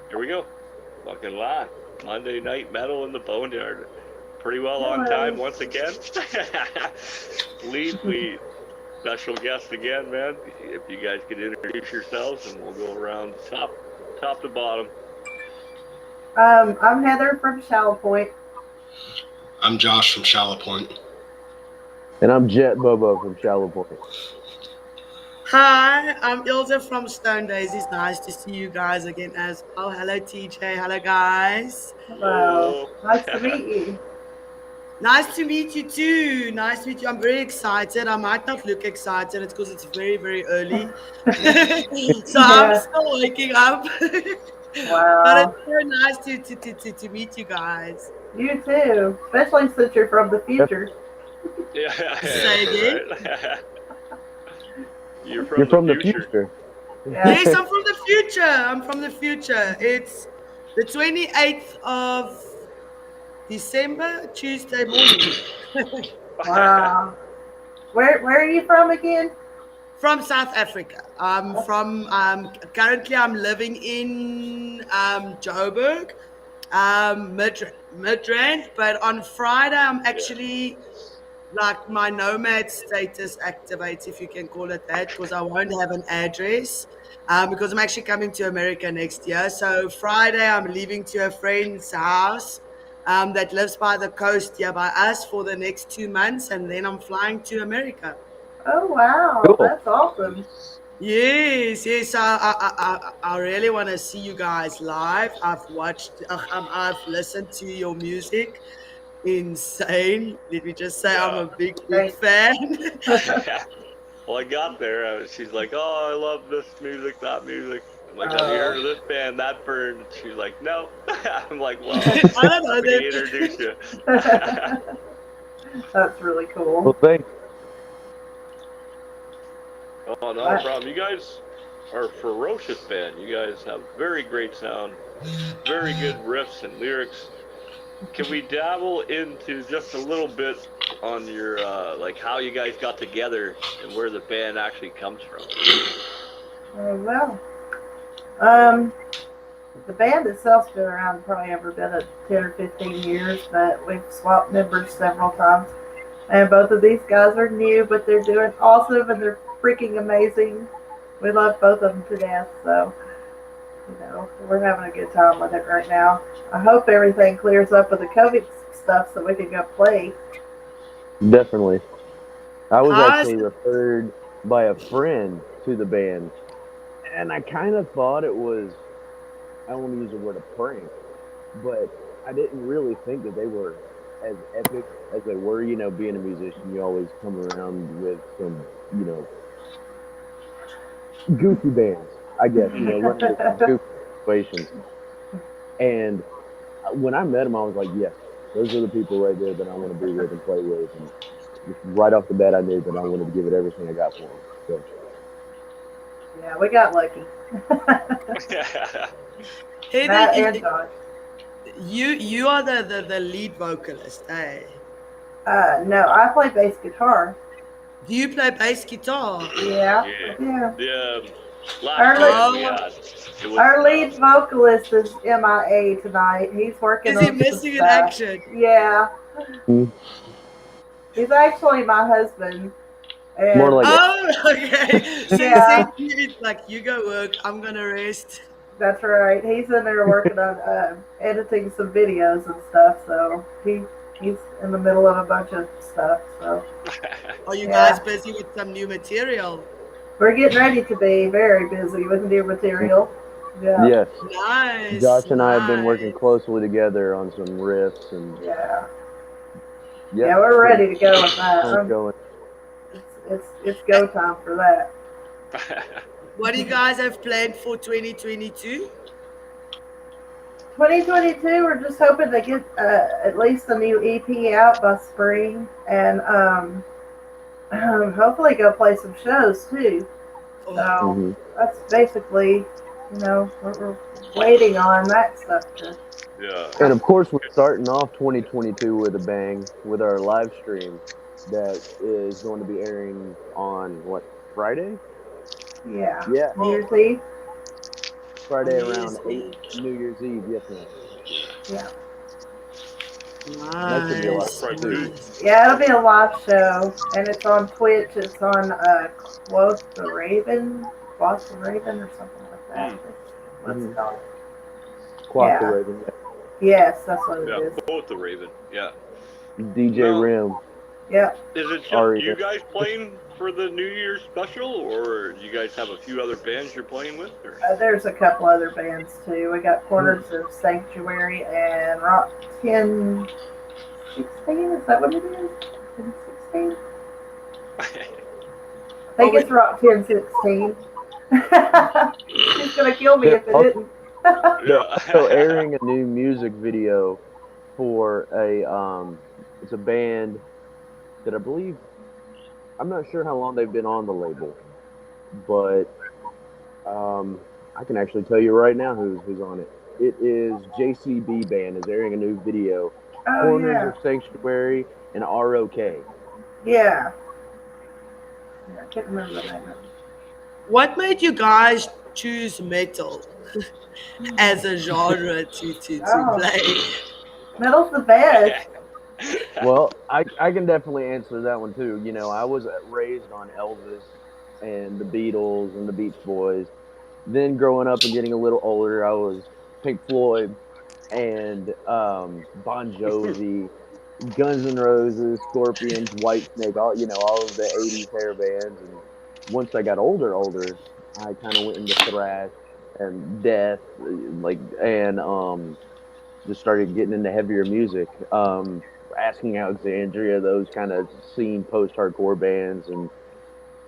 Here we go. Fucking live. Monday Night Metal in the Boneyard. Pretty well on time Hello. once again. Lead, we special guest again, man. If you guys could introduce yourselves, and we'll go around top to bottom. I'm Heather from Shallow Point. I'm Josh from Shallow Point. And I'm Jet Bobo from Shallow Point. Hi, I'm Ilse from Stone Days. It's nice to see you guys again as well. Hello, TJ. Hello, guys. Hello. Hello. Nice to meet you. Nice to meet you too. Nice to meet you. I'm very excited. I might not look excited. It's because it's very, very early. So I'm Yeah. still waking up. But Wow. it's so nice to meet you guys. You too, especially since you're from the future. Yeah, Say again? right. You're You're from the the future. future. Yeah. Yes, I'm from the future. I'm from the future. It's the 28th of December, Tuesday morning. Wow. Where are you from again? From South Africa. I'm from currently I'm living in Joburg, Midrand, but on Friday I'm actually like my nomad status activates, if you can call it that, because I won't have an address. Because I'm actually coming to America next year. So Friday I'm leaving to a friend's house that lives by the coast here by us for the next 2 months, and then I'm flying to America. Oh wow, Cool. that's awesome. Yes, yes. I really want to see you guys live. I've listened to your music. Insane. Let me just say, I'm Yeah. a big, big Great. fan. Well, I got there. She's like, "Oh, I love this music, that music." I'm like, "Have you heard of Oh, this band, that band?" She's like, "No." I'm like, "Well, I don't know let me that. introduce you." that's really Well, cool. thanks. Oh, not a problem. You guys are a ferocious band. You guys have very great sound, very good riffs and lyrics. Can we dabble into just a little bit on your like how you guys got together and where the band actually comes from? Well, um, the band itself's been around probably ever been at 10 or 15 years, but we've swapped members several times. And both of these guys are new, but they're doing awesome and they're freaking amazing. We love both of them to death, so we're having a good time with it right now. I hope everything clears up with the COVID stuff so we can go play. Definitely. I was How's actually referred by a friend to the band, and I kind of thought it was, I don't want to use the word a prank, but I didn't really think that they were as epic as they were. Being a musician, you always come around with some, goofy bands, I guess, running into some goofy situations. And when I met them, I was like, yes, those are the people right there that I want to be with and play with. And just right off the bat, I knew that I wanted to give it everything I got for them. So, Yeah, we got lucky. Matt and Heather? Josh. You are the lead vocalist, eh? No, I play bass guitar. Do you play bass guitar? Yeah, Yeah. I do. The last Our, band we Oh, had, it was our lead vocalist is MIA tonight. He's working is he on some missing in stuff. action? Yeah, mm, he's actually my husband. more And like Oh, okay. yeah, So it's like you go work, I'm gonna rest. that's right. He's in there working on editing some videos and stuff. So he's in the middle of a bunch of stuff. So Are you yeah, guys busy with some new material? we're getting ready to be very busy with new material. Yeah, yes. Nice, Josh and I have been working nice. closely together on some riffs, and yeah, yep, yeah. We're getting ready to go with that. songs going. It's go time for that. What do you guys have planned for 2022? 2022, we're just hoping to get at least a new EP out by spring, and hopefully go play some shows too. Oh, So hmm that's basically, we're waiting on that stuff to. Yeah. And of course, we're starting off 2022 with a bang with our live stream that is going to be airing on what, Friday? Yeah, Yeah. New oh, Year's Eve. Friday New around Year's 8 New Year's Eve. Yes, ma'am. Yeah. That should be a lot Nice. Right, too. dude. Yeah, it'll be a live show, and it's on Twitch. It's on Quote the Raven, or something like that. What's it called? Quack the Yeah. Raven. Yes, that's what it Yeah, is. both the Raven. Yeah. DJ Now, Rim. Yep. Is it just Aria. you guys playing for the New Year's special, or do you guys have a few other bands you're playing with? Or? There's a couple other bands too. We got Quarters of Sanctuary and Rock 1016. Is that what it is? 1016? I think it's Rock 1016. She's gonna kill me if it isn't. So airing a new music video for it's a band that I believe, I'm not sure how long they've been on the label, but I can actually tell you right now who's on it. It is JCB Band is airing a new video. Oh Corners yeah. of Sanctuary and ROK. Yeah. I can't remember the name of it. What made you guys choose metal as a genre to play? Metal's the best. Well, I can definitely answer that one too. You know, I was raised on Elvis and the Beatles and the Beach Boys. Then growing up and getting a little older, I was Pink Floyd and Bon Jovi, Guns N' Roses, Scorpions, Whitesnake, all of the '80s hair bands. And once I got older, I kind of went into thrash and death, and just started getting into heavier music. Asking Alexandria, those kind of scene post-hardcore bands, and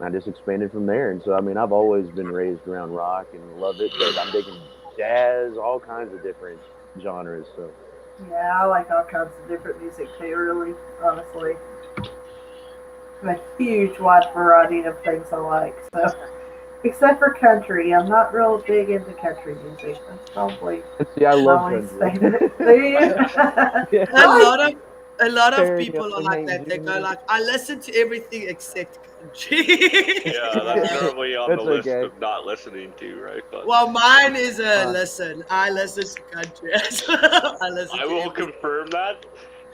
I just expanded from there. And so, I mean, I've always been raised around rock and love it, but I'm digging jazz, all kinds of different genres. So, Yeah, I like all kinds of different music too, really, honestly. A huge wide variety of things I like. So, except for country, I'm not real big into country music. That's probably see, I love my least country. favorite. Do you? Yeah. A lot of Terry people are Hilton, like Hank that. They go Jr. like, I listen to everything except country. Yeah, that's normally on the That's list okay. of not listening to, right? But Well, mine is a listen. I listen to country as well. I will confirm that.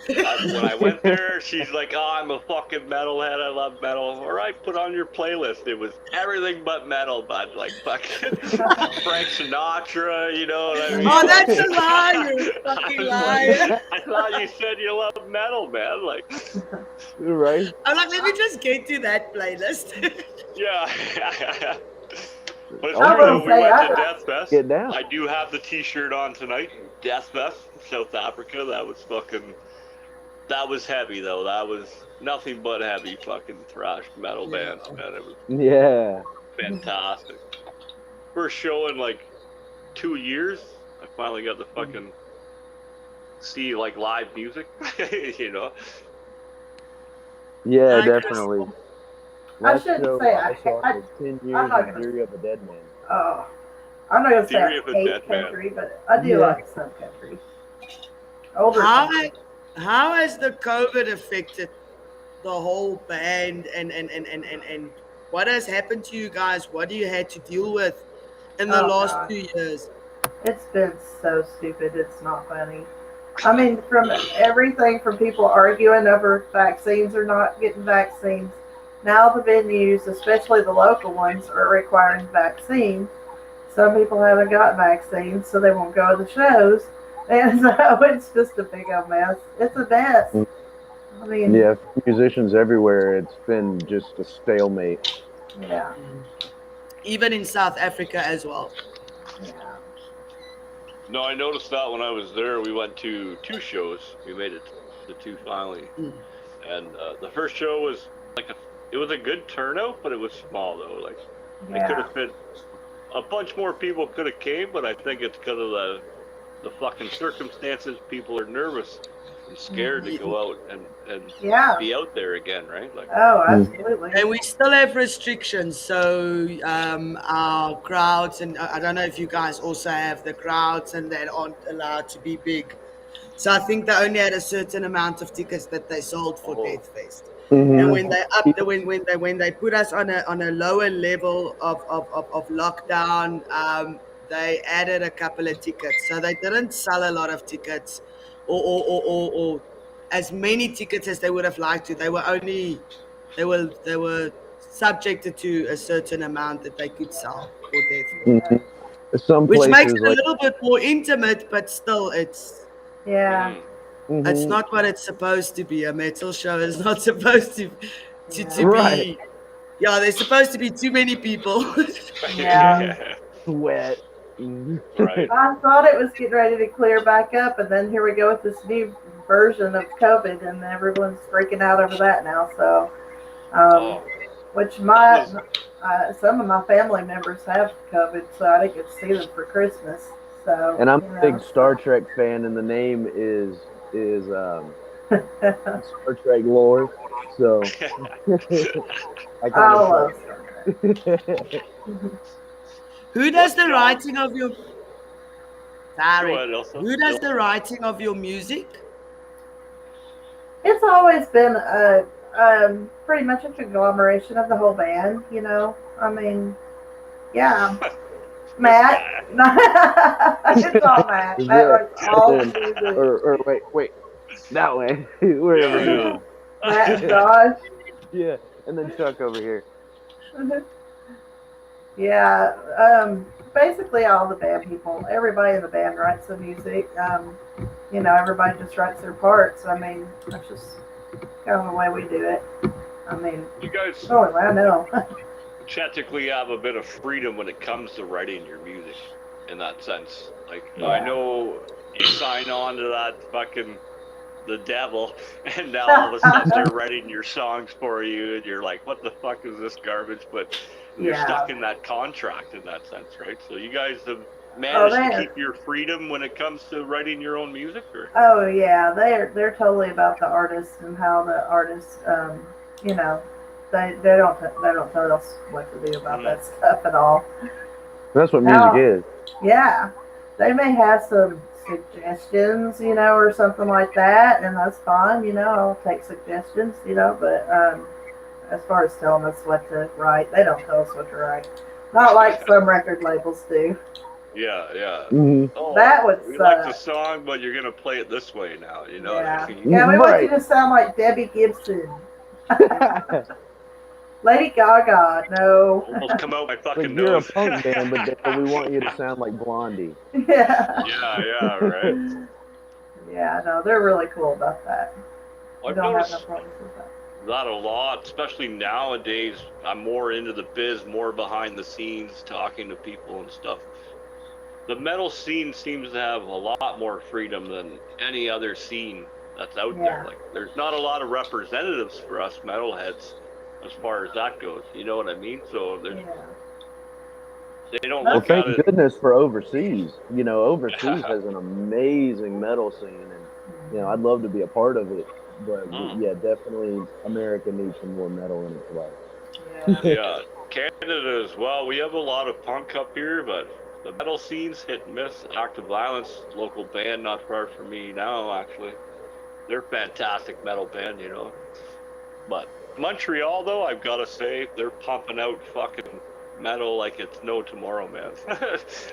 When I went there, she's like, "Oh, I'm a fucking metalhead. I love metal." All right, put on your playlist. It was everything but metal, bud. Like fucking Frank Sinatra, you know what I mean? Oh, that's a lie, you fucking liar. I thought you said you love metal, man. Like, Right? I'm like, let me just get to that playlist. yeah. But it's I true, will though, we say, went to Death Fest. Get down. I do have the T-shirt on tonight. Death Fest, South Africa. That was heavy, though. That was nothing but heavy fucking thrash metal bands, man. It was Yeah. fantastic. First show in like 2 years, I finally got to fucking see like live music, you know? Yeah, I guess- definitely. I Last shouldn't show say I saw I- was 10 I'm years not of gonna- Theory of a Dead Man. Oh, I'm not gonna say Theory I of a hate Dead Man. country, but I do Yeah. like some country. Older country. How has the COVID affected the whole band and what has happened to you guys? What do you had to deal with in the Oh, last God. 2 years? It's been so stupid. It's not funny. I mean, from everything from people arguing over vaccines or not getting vaccines. Now the venues, especially the local ones, are requiring vaccines. Some people haven't got vaccines, so they won't go to the shows. And so it's just a big old mess. It's a mess. I mean, Yeah, musicians everywhere. It's been just a stalemate. yeah. Even in South Africa as well. Yeah. No, I noticed that when I was there. We went to 2 shows. We made it to 2 finally. And the first show was it was a good turnout, but it was small though. Like it could have fit a bunch more people could have came, but I think it's because of the fucking circumstances. People are nervous and scared to go out and Yeah. be out there again, right? Like, Oh, absolutely. And we still have restrictions, so our crowds, and I don't know if you guys also have the crowds, and they aren't allowed to be big. So I think they only had a certain amount of tickets that they sold for Death Fest. And when they when they put us on a lower level of lockdown, they added a couple of tickets. So they didn't sell a lot of tickets or as many tickets as they would have liked to. They were subjected to a certain amount that they could sell for Death Row. Mhm. Some Which makes places it a like little bit more intimate, but still it's Yeah. it's Mhm. not what it's supposed to be. A metal show is not supposed to Yeah. Right. be. Yeah, there's supposed to be too many people. Yeah. Sweat. Mhm. Right. I thought it was getting ready to clear back up, and then here we go with this new version of COVID, and everyone's freaking out over that now. So, Oh, which that was some of my family members have COVID, so I didn't get to see them for Christmas. So, And I'm a big Star Trek fan, and the name is Star Trek lore. So I I kind love of Star Trek. Who does the John? writing of your Go Sorry. ahead, Elsa. Who does Nope. the writing of your music? It's always been pretty much a conglomeration of the whole band, you know. I mean, yeah. Matt. It's all Matt. Matt writes all the music. or wait, that way, wherever he Yeah. is. Matt and Josh. Yeah, and then Chuck over here. Yeah, basically all the band people, everybody in the band writes the music. You know, everybody just writes their parts. I mean, that's just kind of the way we do it. I mean, You guys the only way I know. technically have a bit of freedom when it comes to writing your music in that sense. Like, Yeah. I know you sign on to that fucking the devil, and now all of a sudden they're writing your songs for you, and you're like, what the fuck is this garbage? But you're Yeah. stuck in that contract in that sense, right? So you guys have managed to they're- keep your freedom when it comes to writing your own music, or? Oh yeah, they're totally about the artist and how the artist, you know, they don't tell us what to do about that stuff at all. That's what music No. is. Yeah, they may have some suggestions, you know, or something like that, and that's fine. You know, I'll take suggestions, you know, but as far as telling us what to write, they don't tell us what to write. Not like some record labels do. Yeah, yeah. Mm-hmm. Oh, That would we like the suck. song, but you're gonna play it this way now. You know. Yeah, yeah, we want you Right. to sound like Debbie Gibson. Lady Gaga, no. Almost come out my fucking Like you're a nose. punk band, but we want you to sound like Blondie. Yeah. Yeah, right. Yeah, no, they're really cool about that. We I've don't have no noticed problems with that. that a lot, especially nowadays. I'm more into the biz, more behind the scenes, talking to people and stuff. The metal scene seems to have a lot more freedom than any other scene that's out there. Yeah. Like, there's not a lot of representatives for us metalheads as far as that goes. You know what I mean? So there's, Yeah. they don't Well, look Thank at it. goodness for overseas. You know, overseas has an amazing metal scene, and you know, I'd love to be a part of it. But yeah, definitely, America needs some more metal in its life. Yeah. Yeah, Canada as well. We have a lot of punk up here, but the metal scene's hit and miss. Active Violence, local band not far from me now, actually. They're a fantastic metal band, you know. But Montreal, though, I've got to say, they're pumping out fucking metal like it's no tomorrow, man.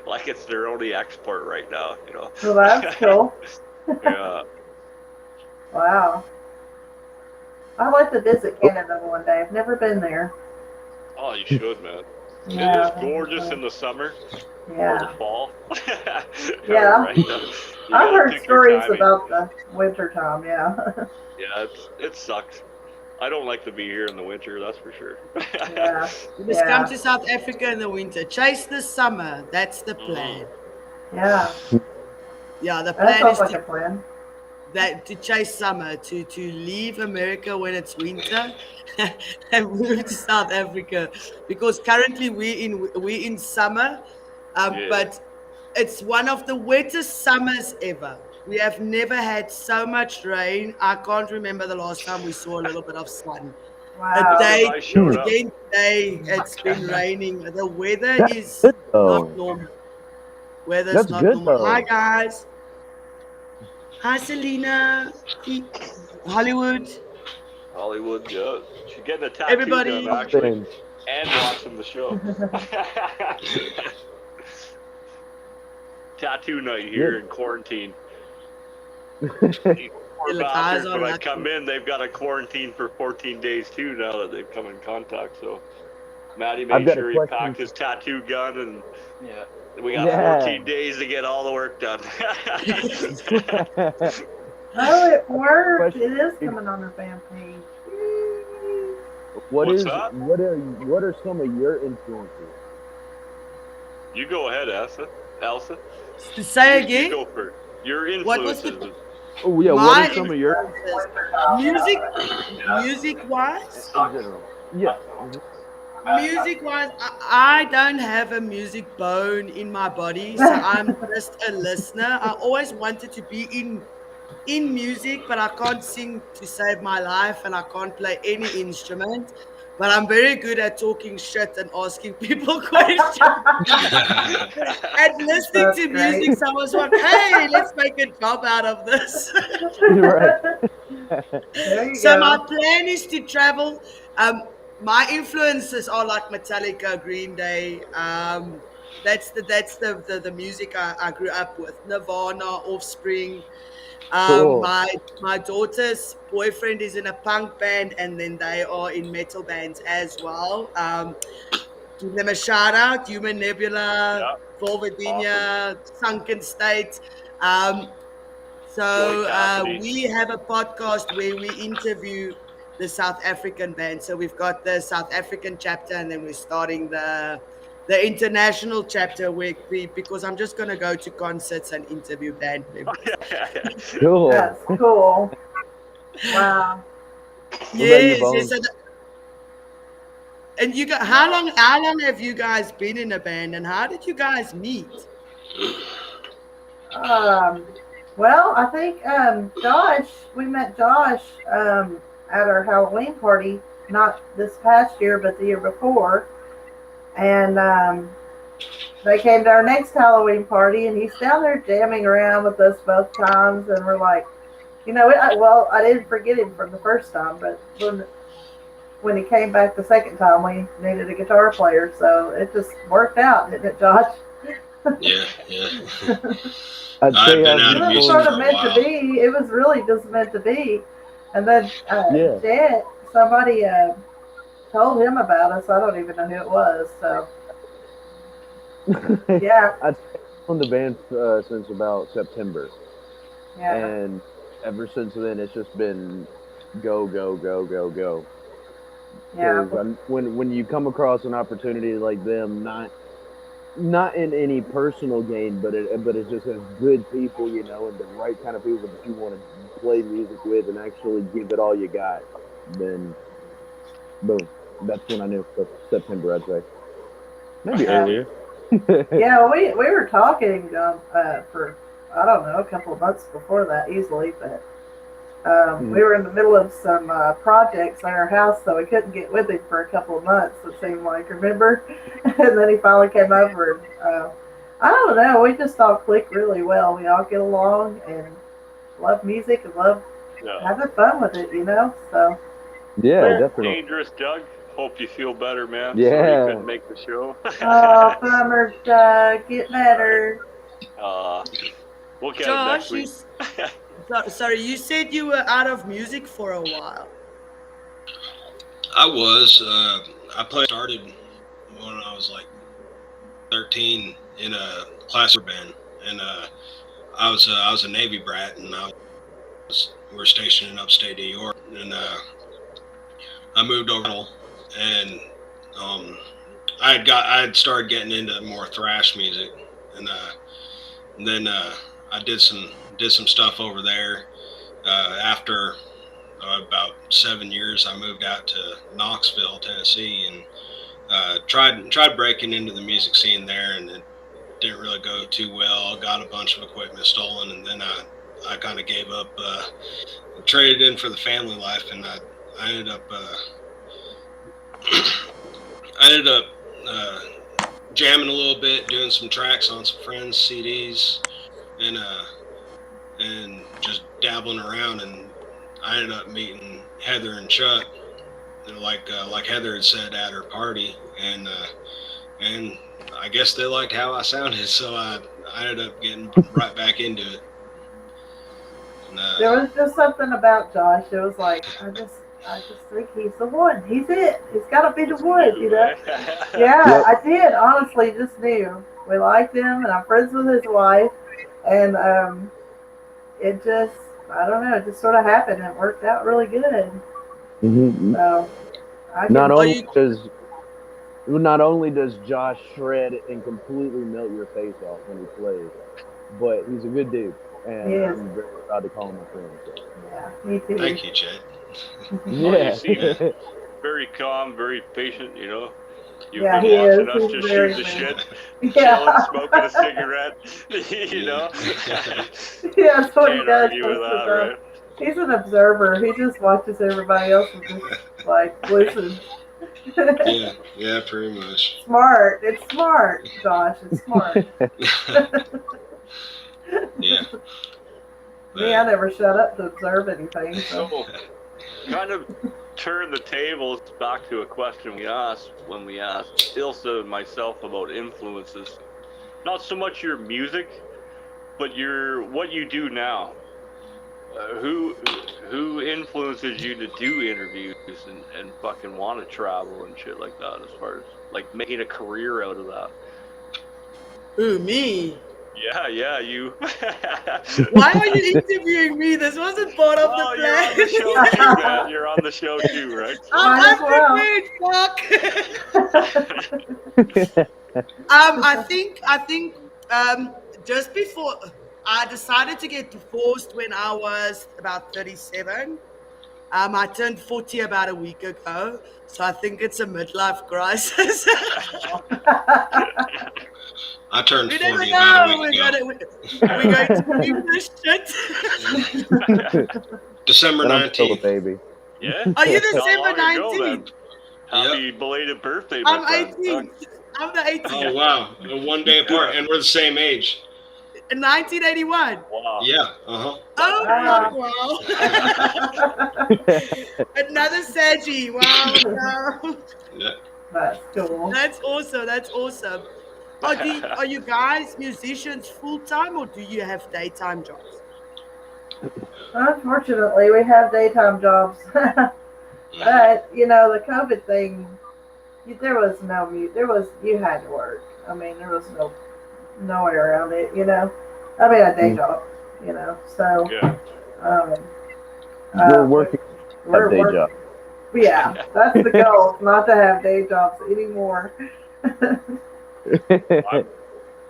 Like it's their only export right now, you know. Well, that's cool. Yeah. Wow. I'd like to visit Canada one day. I've never been there. Oh, you should, man. Yeah, It is gorgeous in the summer or Yeah. the fall. Yeah. Right. You I've gotta heard pick your stories timing. about the winter time, yeah. Yeah, it sucks. I don't like to be here in the winter, that's for sure. Yeah. You must come to South Africa in the winter. Chase the summer. That's the plan. Yeah. Yeah, the That plan sounds is like to a plan. to chase summer, to leave America when it's winter and move to South Africa, because currently we're in summer, Yeah. but it's one of the wettest summers ever. We have never had so much rain. I can't remember the last time we saw a little bit of sun. Wow. A day, I showed up. again today, it's been raining. The weather That's is good, though. not normal. Weather's That's not good, normal. though. Hi guys. Hi Selena. Hollywood. Hollywood, yeah. She's getting a tattoo Everybody. done, actually, And and watching the show. tattoo night here in quarantine. Poor The guys bastards, are when I lucky. come in, they've got to quarantine for 14 days too now that they've come in contact. So Matty I've made got a sure he question. packed his tattoo gun, and we got Yeah. 14 days to get all the work done. Oh, it worked. Question- It is coming on our fan page. Yay. What's that? What are some of your influences? You go ahead, Elsa. Say You again. go first. Your What was influences. Oh yeah, My what are some of your music-wise? in general? Yeah. Music-wise, I don't have a music bone in my body, so I'm just a listener. I always wanted to be in music, but I can't sing to save my life, and I can't play any instrument. But I'm very good at talking shit and asking people questions and listening That's to great. music. So I was like, hey, let's make a job out of this. Right. There you So my go. plan is to travel. My influences are like Metallica, Green Day. That's the music I grew up with. Nirvana, Offspring. Cool. My daughter's boyfriend is in a punk band, and then they are in metal bands as well. Give them a shout out: Human Nebula, Yeah. Volvedinia, Sunken State. Joy So Cassidy. we have a podcast where we interview the South African band. So we've got the South African chapter, and then we're starting the international chapter because I'm just gonna go to concerts and interview band members. Cool. That's cool. Wow. Yes, Bones? yes. And you got how long have you guys been in a band, and how did you guys meet? Well, I think Josh, we met Josh at our Halloween party, not this past year, but the year before. And they came to our next Halloween party, and he's down there jamming around with us both times. And we're like, I didn't forget him from the first time, but when he came back the second time, we needed a guitar player. So it just worked out, didn't it, Josh? Yeah. I'd I've say been It out of was music sort for of a meant to while. be. It was really just meant to be. And then Yeah. somebody told him about us. I don't even know who it was. So yeah, I've been on the band since about September, yeah, and ever since then it's just been go. yeah. 'Cause when you come across an opportunity like them, not in any personal gain, but it's just as good people, and the right kind of people that you want to play music with and actually give it all you got. Then, boom, that's when I knew. So September, I'd say, maybe earlier. Yeah, we were talking for I don't know a couple of months before that easily, but we were in the middle of some projects at our house, so we couldn't get with him for a couple of months. It seemed like, remember? And then he finally came over. And, I don't know. We just all click really well. We all get along and love music and love having fun with it, So Yeah, Well, definitely. Dangerous Doug. Hope you feel better, man. Yeah. Sorry you couldn't make the show. oh, bummer, Doug. Get better. We'll get him next Josh, week. sorry, you said you were out of music for a while. I was. I started when I was like 13 in a class band, and I was a Navy brat, and we were stationed in upstate New York, and I moved over, and I had started getting into more thrash music, and then I did some stuff over there. After about 7 years, I moved out to Knoxville, Tennessee, and tried breaking into the music scene there, and it didn't really go too well. Got a bunch of equipment stolen, and then I kind of gave up, traded in for the family life, and I ended up jamming a little bit, doing some tracks on some friends' CDs, and just dabbling around, and I ended up meeting Heather and Chuck, like Heather had said at her party, and I guess they liked how I sounded, so I I ended up getting right back into it. And, There was just something about Josh. It was like I just think he's the one. He's it. He's got to be the one. You know. Yeah, Yep. I did. Honestly, just knew we liked him, and I'm friends with his wife, and it just I don't know. It just sort of happened. And it worked out really good. Mhm. So I Not can, only does Josh shred and completely melt your face off when he plays, but he's a good dude, and He is. I'm very proud to call him a friend. So. yeah, me too. Thank you, Chad. Yeah. you seem very calm, very patient, you know. You've Yeah, been he watching is. us He's just very shoot the shit, chilling, Yeah, smoking a cigarette, you know. yeah, that's what he Can't does. argue with Most of that, the time. right? He's an observer. He just watches everybody else and just like listens. Yeah, pretty much. Smart. It's smart, Josh. It's smart. Yeah. Me, I never shut up to observe anything. So. So, kind of turn the tables back to a question we asked when we asked Ilsa and myself about influences. Not so much your music, but what you do now. Who influences you to do interviews and fucking want to travel and shit like that, as far as like making a career out of that? Who, me? Yeah, you. Why are you interviewing me? This wasn't part of the Oh, plan. you're on the show too, man. You're on the show too, right? Might I'm prepared, fuck. I think just before I decided to get divorced when I was about 37. I turned 40 about a week ago, so I think it's a midlife crisis. I turned You 40 never about a know. week ago. We're going to keep this shit. December But I'm still a 19th. baby. Yeah. Are you Not December long ago, then. 19th? Happy belated birthday, my I'm friend. 18. I'm the 18th. Oh, wow. 1 day apart, and we're the same age. 1981. Wow. Yeah, uh-huh. Oh, Wow. wow. Another Saggy. Wow. Yeah. That's cool. That's awesome. Are you guys musicians full time or do you have daytime jobs? Unfortunately, we have daytime jobs. But you know, the COVID thing, there was no mute. You had to work. I mean, there was no way around it. You know, I mean, a day job. You know, so Yeah. We're working a day job. Yeah, that's the goal. Not to have day jobs anymore.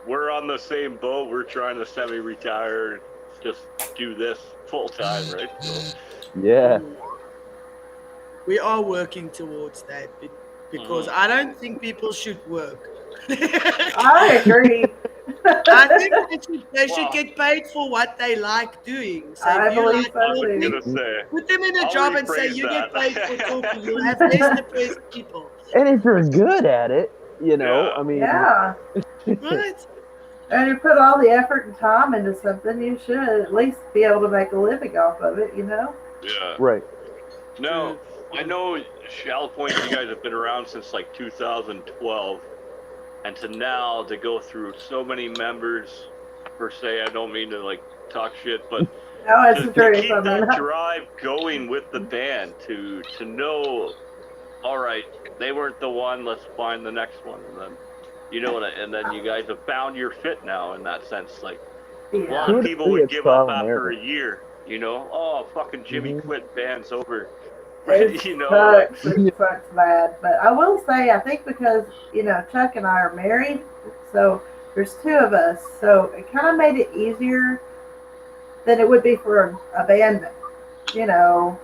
We're on the same boat. We're trying to semi-retire, just do this full time, right? So, Yeah. We are working towards that because I don't think people should work. I agree. I think they should get paid for what they like doing. So I if you believe like so I was too. gonna say. put them in a I'll job and say rephrase you get that. paid for talking. You'll have less depressed people. And if you're good at it, you know, Yeah. I mean, Yeah. Right? And you put all the effort and time into something, you should at least be able to make a living off of it, you know? Yeah. right. No, I know Shallow Point, you guys have been around since like 2012, and to now to go through so many members, per se, I don't mean to like talk shit, but No, it's the to truth. keep I mean, that drive going with the band, to know, all right, they weren't the one, let's find the next one, and then, you know, and then you guys have found your fit now in that sense. Like, a lot yeah. of people would give up after a year, you know, oh, fucking Jimmy quit, band's over. It You know, sucks. It sucks bad. But I will say, I think because, you know, Chuck and I are married, so there's two of us, so it kind of made it easier than it would be for a band, you know,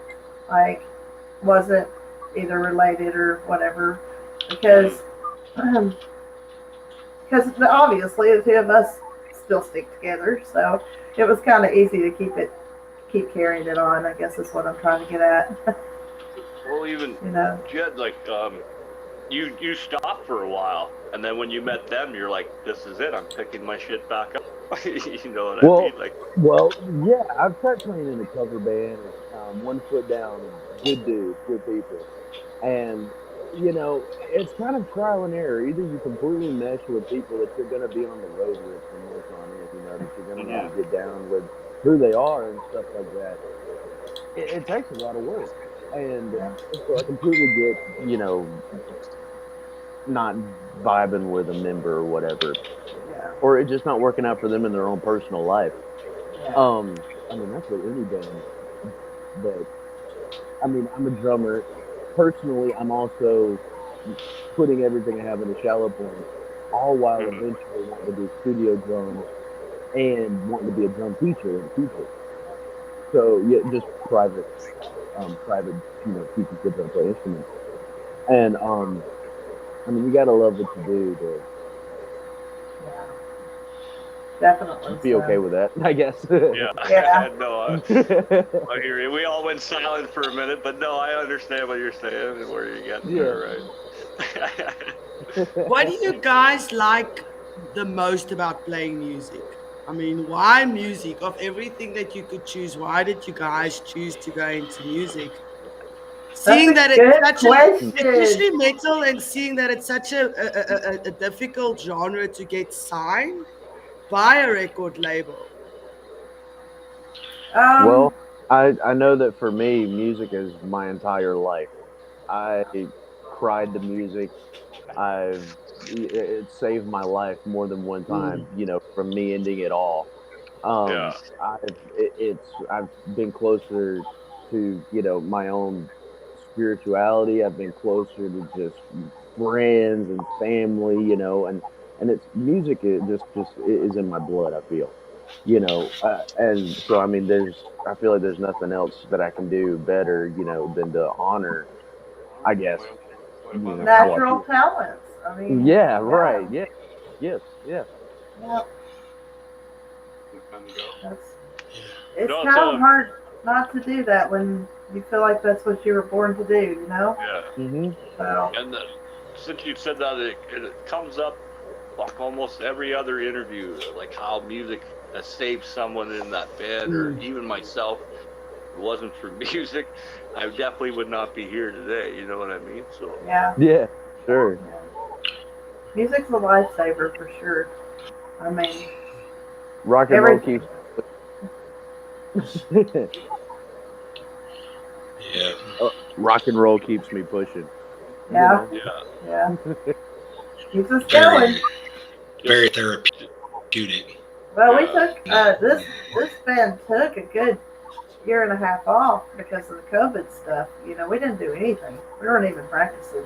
like, wasn't either related or whatever, because obviously the two of us still stick together, so it was kind of easy to keep carrying it on, I guess is what I'm trying to get at. well, even You know, Jed, like, you stopped for a while, and then when you met them, you're like, this is it, I'm picking my shit back up. You know what I mean? Like, Well, yeah, I've tried playing in a cover band, One Foot Down, good dudes, good people, and you know, it's kind of trial and error. Either you completely mesh with people that you're going to be on the road with from months on end, you know, that you're going to Mhm. really get down with who they are and stuff like that. It takes a lot of work. And Yeah. so I completely get, you know, not vibing with a member or whatever, Yeah. or it just not working out for them in their own personal life. Yeah. I mean, that's with any band, but I mean, I'm a drummer. Personally, I'm also putting everything I have in a shallow point, all while Mhm. eventually wanting to do studio drums and wanting to be a drum teacher in the future. So yeah, just private, you know, teaching kids how to play instruments. And I mean, you gotta love what you do to Yeah. Definitely be okay so. with that, I guess. Yeah. No, I hear you. We all went silent for a minute, but no, I understand what you're saying and where you're getting Yeah. there, right? What do you guys like the most about playing music? I mean, why music? Of everything that you could choose, why did you guys choose to go into music? That's Seeing a that it's good such a, question. especially metal, and seeing that it's such a difficult genre to get signed by a record label. Um, Well, I know that for me, music is my entire life. I cried to music. I've it saved my life more than one Mm. time. You know, from me ending it all. Yeah. I've been closer to, you know, my own spirituality. I've been closer to just friends and family. You know, and it's music. It just is in my blood. I feel. You know, and so I mean, I feel like there's nothing else that I can do better, you know, than to honor, I guess, you know, how I natural feel. talents. I mean, Yeah, yeah. right. Yeah, yes, yeah. Yeah. That's, it's No, kind of so hard not to do that when you feel like that's what you were born to do, you know? yeah, Hmm. So, and since you said that, it comes up like almost every other interview, like how music has saved someone in that band, or Mm. even myself. If it wasn't for music, I definitely would not be here today. You know what I mean? So yeah. Yeah, sure. Yeah. Music's a lifesaver for sure. I mean, Rock and roll everything. keeps. Yeah. Rock and roll keeps me pushing. You Yeah. know. yeah, Yeah. Keeps us Very, going. just very therapeutic. Well, we yeah, took, this band took a good year and a half off because of the COVID stuff. You know, we didn't do anything. We weren't even practicing.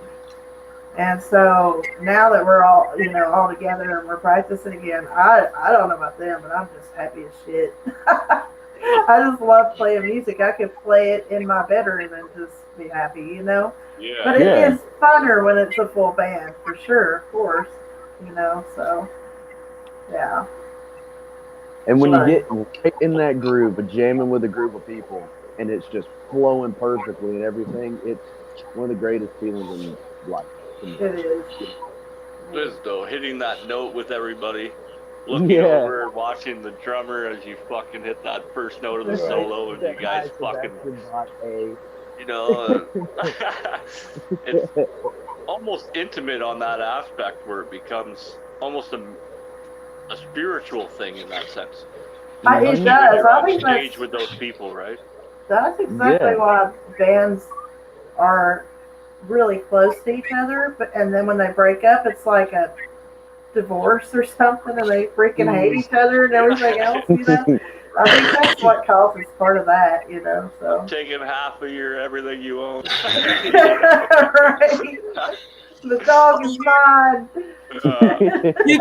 And so now that we're all, you know, all together and we're practicing again, I don't know about them, but I'm just happy as shit. I just love playing music. I could play it in my bedroom and just be happy, you know. But yeah. it Yeah. is funner when it's a full band, for sure, of course, you know. So yeah, And when you So but get right in that groove of jamming with a group of people, and it's just flowing perfectly and everything, it's one of the greatest feelings in life to me. it is. it is though, hitting that note with everybody, looking Yeah. over and watching the drummer as you fucking hit that first note of the Right. solo, and you That guys high fucking, Sebastian Bach A. you know, it's almost intimate on that aspect where it becomes almost a spiritual thing in that sense, It especially when does. you're I on think stage with those people, right? that's exactly Yeah. why bands are really close to each other, but and then when they break up, it's like a divorce or something, and they freaking hate Mm. each other and everything Yeah. else. You know, I think that's what causes part of that. You know, so Taking half of your everything you own. right. The dog is mine. uh, You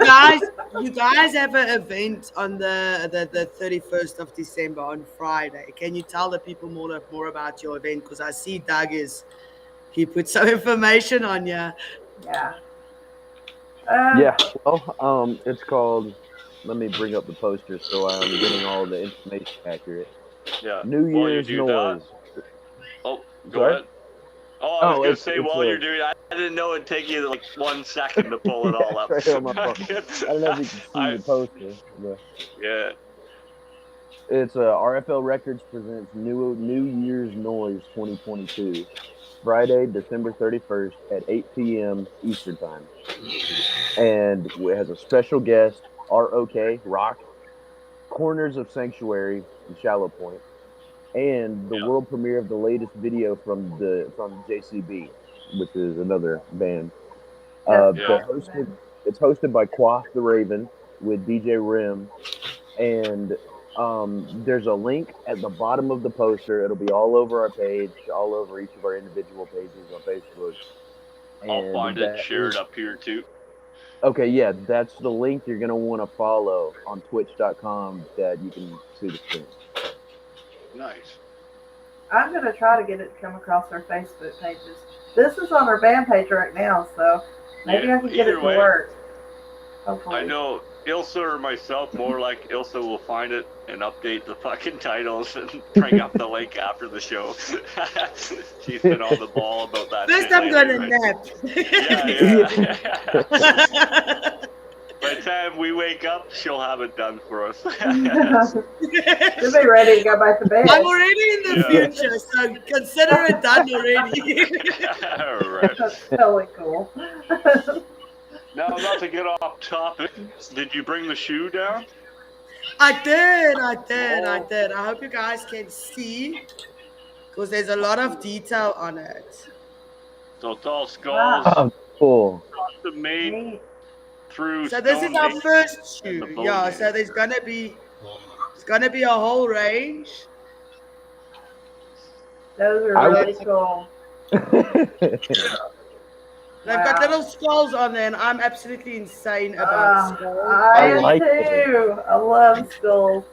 guys have an event on the 31st of December on Friday. Can you tell the people more about your event? Because I see Doug he put some information on you. Yeah. Um. Yeah. Well, it's called. Let me bring up the poster so I'm getting all the information accurate. yeah. New While you Year's do that, noise. oh, go Sorry. ahead. Oh, I was Oh, gonna it's say it's while you're doing it, I didn't know it'd take you like 1 second to pull it yeah, all it's up. right here on my phone. I don't know if you can see I the poster, but yeah. it's RFL Records presents New Year's Noise 2022. Friday, December 31st at 8 p.m. Eastern Time. And it has a special guest, Rock, Corners of Sanctuary in Shallow Point, and the world premiere of the latest video from JCB, which is another band. It's hosted by Quaff the Raven with DJ Rim, and there's a link at the bottom of the poster. It'll be all over our page, all over each of our individual pages on Facebook. I'll find it, share it up here too. Okay, yeah, that's the link you're gonna want to follow on Twitch.com that you can see the stream. Nice. I'm gonna try to get it to come across our Facebook pages. This is on our band page right now, so maybe I can get it to work. Hopefully. I know Ilsa or myself, more like Ilsa will find it and update the fucking titles and bring up the link after the show. She's been on the ball about that. First I'm gonna nap. Yeah. By the time we wake up, she'll have it done for us. She'll be ready to go back to bed. I'm already in the future, so consider it done already. Right. That's totally cool. Now, not to get off topic, did you bring the shoe down? I did. I hope you guys can see, because there's a lot of detail on it. So it's all skulls. Oh, cool. Custom made through. So this is our first shoe. Yeah. So there's gonna be a whole range. Those are really cool. They've got little skulls on there, and I'm absolutely insane about skulls. I like too. I love skulls.